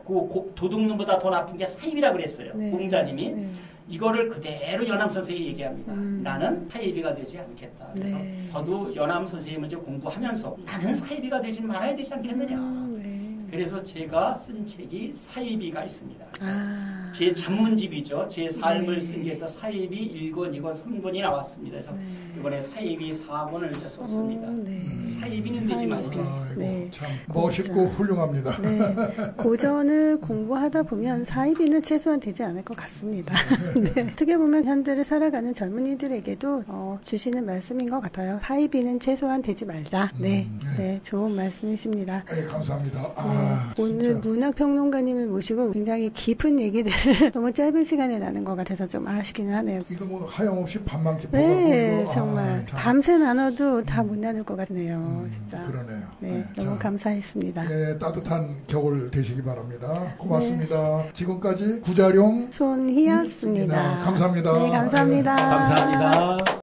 도둑놈보다 더 나쁜 게 사이비라 그랬어요. 네. 공자님이. 네. 이거를 그대로 연암 선생이 얘기합니다. 음. 나는 사이비가 되지 않겠다. 그래서 네. 저도 연암 선생님을 이제 공부하면서 나는 사이비가 되지 말아야 되지 않겠느냐. 네. 그래서 제가 쓴 책이 사이비가 있습니다. 그래서 아. 제 전문집이죠. 제 삶을 네. 쓴 게 해서 사이비 1권, 2권, 3권이 나왔습니다. 그래서 네. 이번에 사이비 4권을 이제 썼습니다. 네. 사이비는 되지 말고. 아이고, 네. 참 멋있고 훌륭합니다. 네. 고전을 공부하다 보면 사이비는 최소한 되지 않을 것 같습니다. 네. 어떻게 보면 현대를 살아가는 젊은이들에게도 주시는 말씀인 것 같아요. 사이비는 최소한 되지 말자. 네. 네. 좋은 말씀이십니다. 네, 감사합니다. 오늘 진짜. 문학평론가님을 모시고 굉장히 깊은 얘기들을 너무 짧은 시간에 나눈 것 같아서 좀 아쉽기는 하네요. 이거 뭐 하염없이 밤만 깊어가고 네, 이거, 정말 참. 밤새 나눠도 다 못 나눌 것 같네요. 진짜. 그러네요. 네, 네, 너무 자, 감사했습니다. 예, 따뜻한 겨울 되시기 바랍니다. 고맙습니다. 지금까지 구자룡 손희였습니다. 감사합니다. 네, 감사합니다. 감사합니다.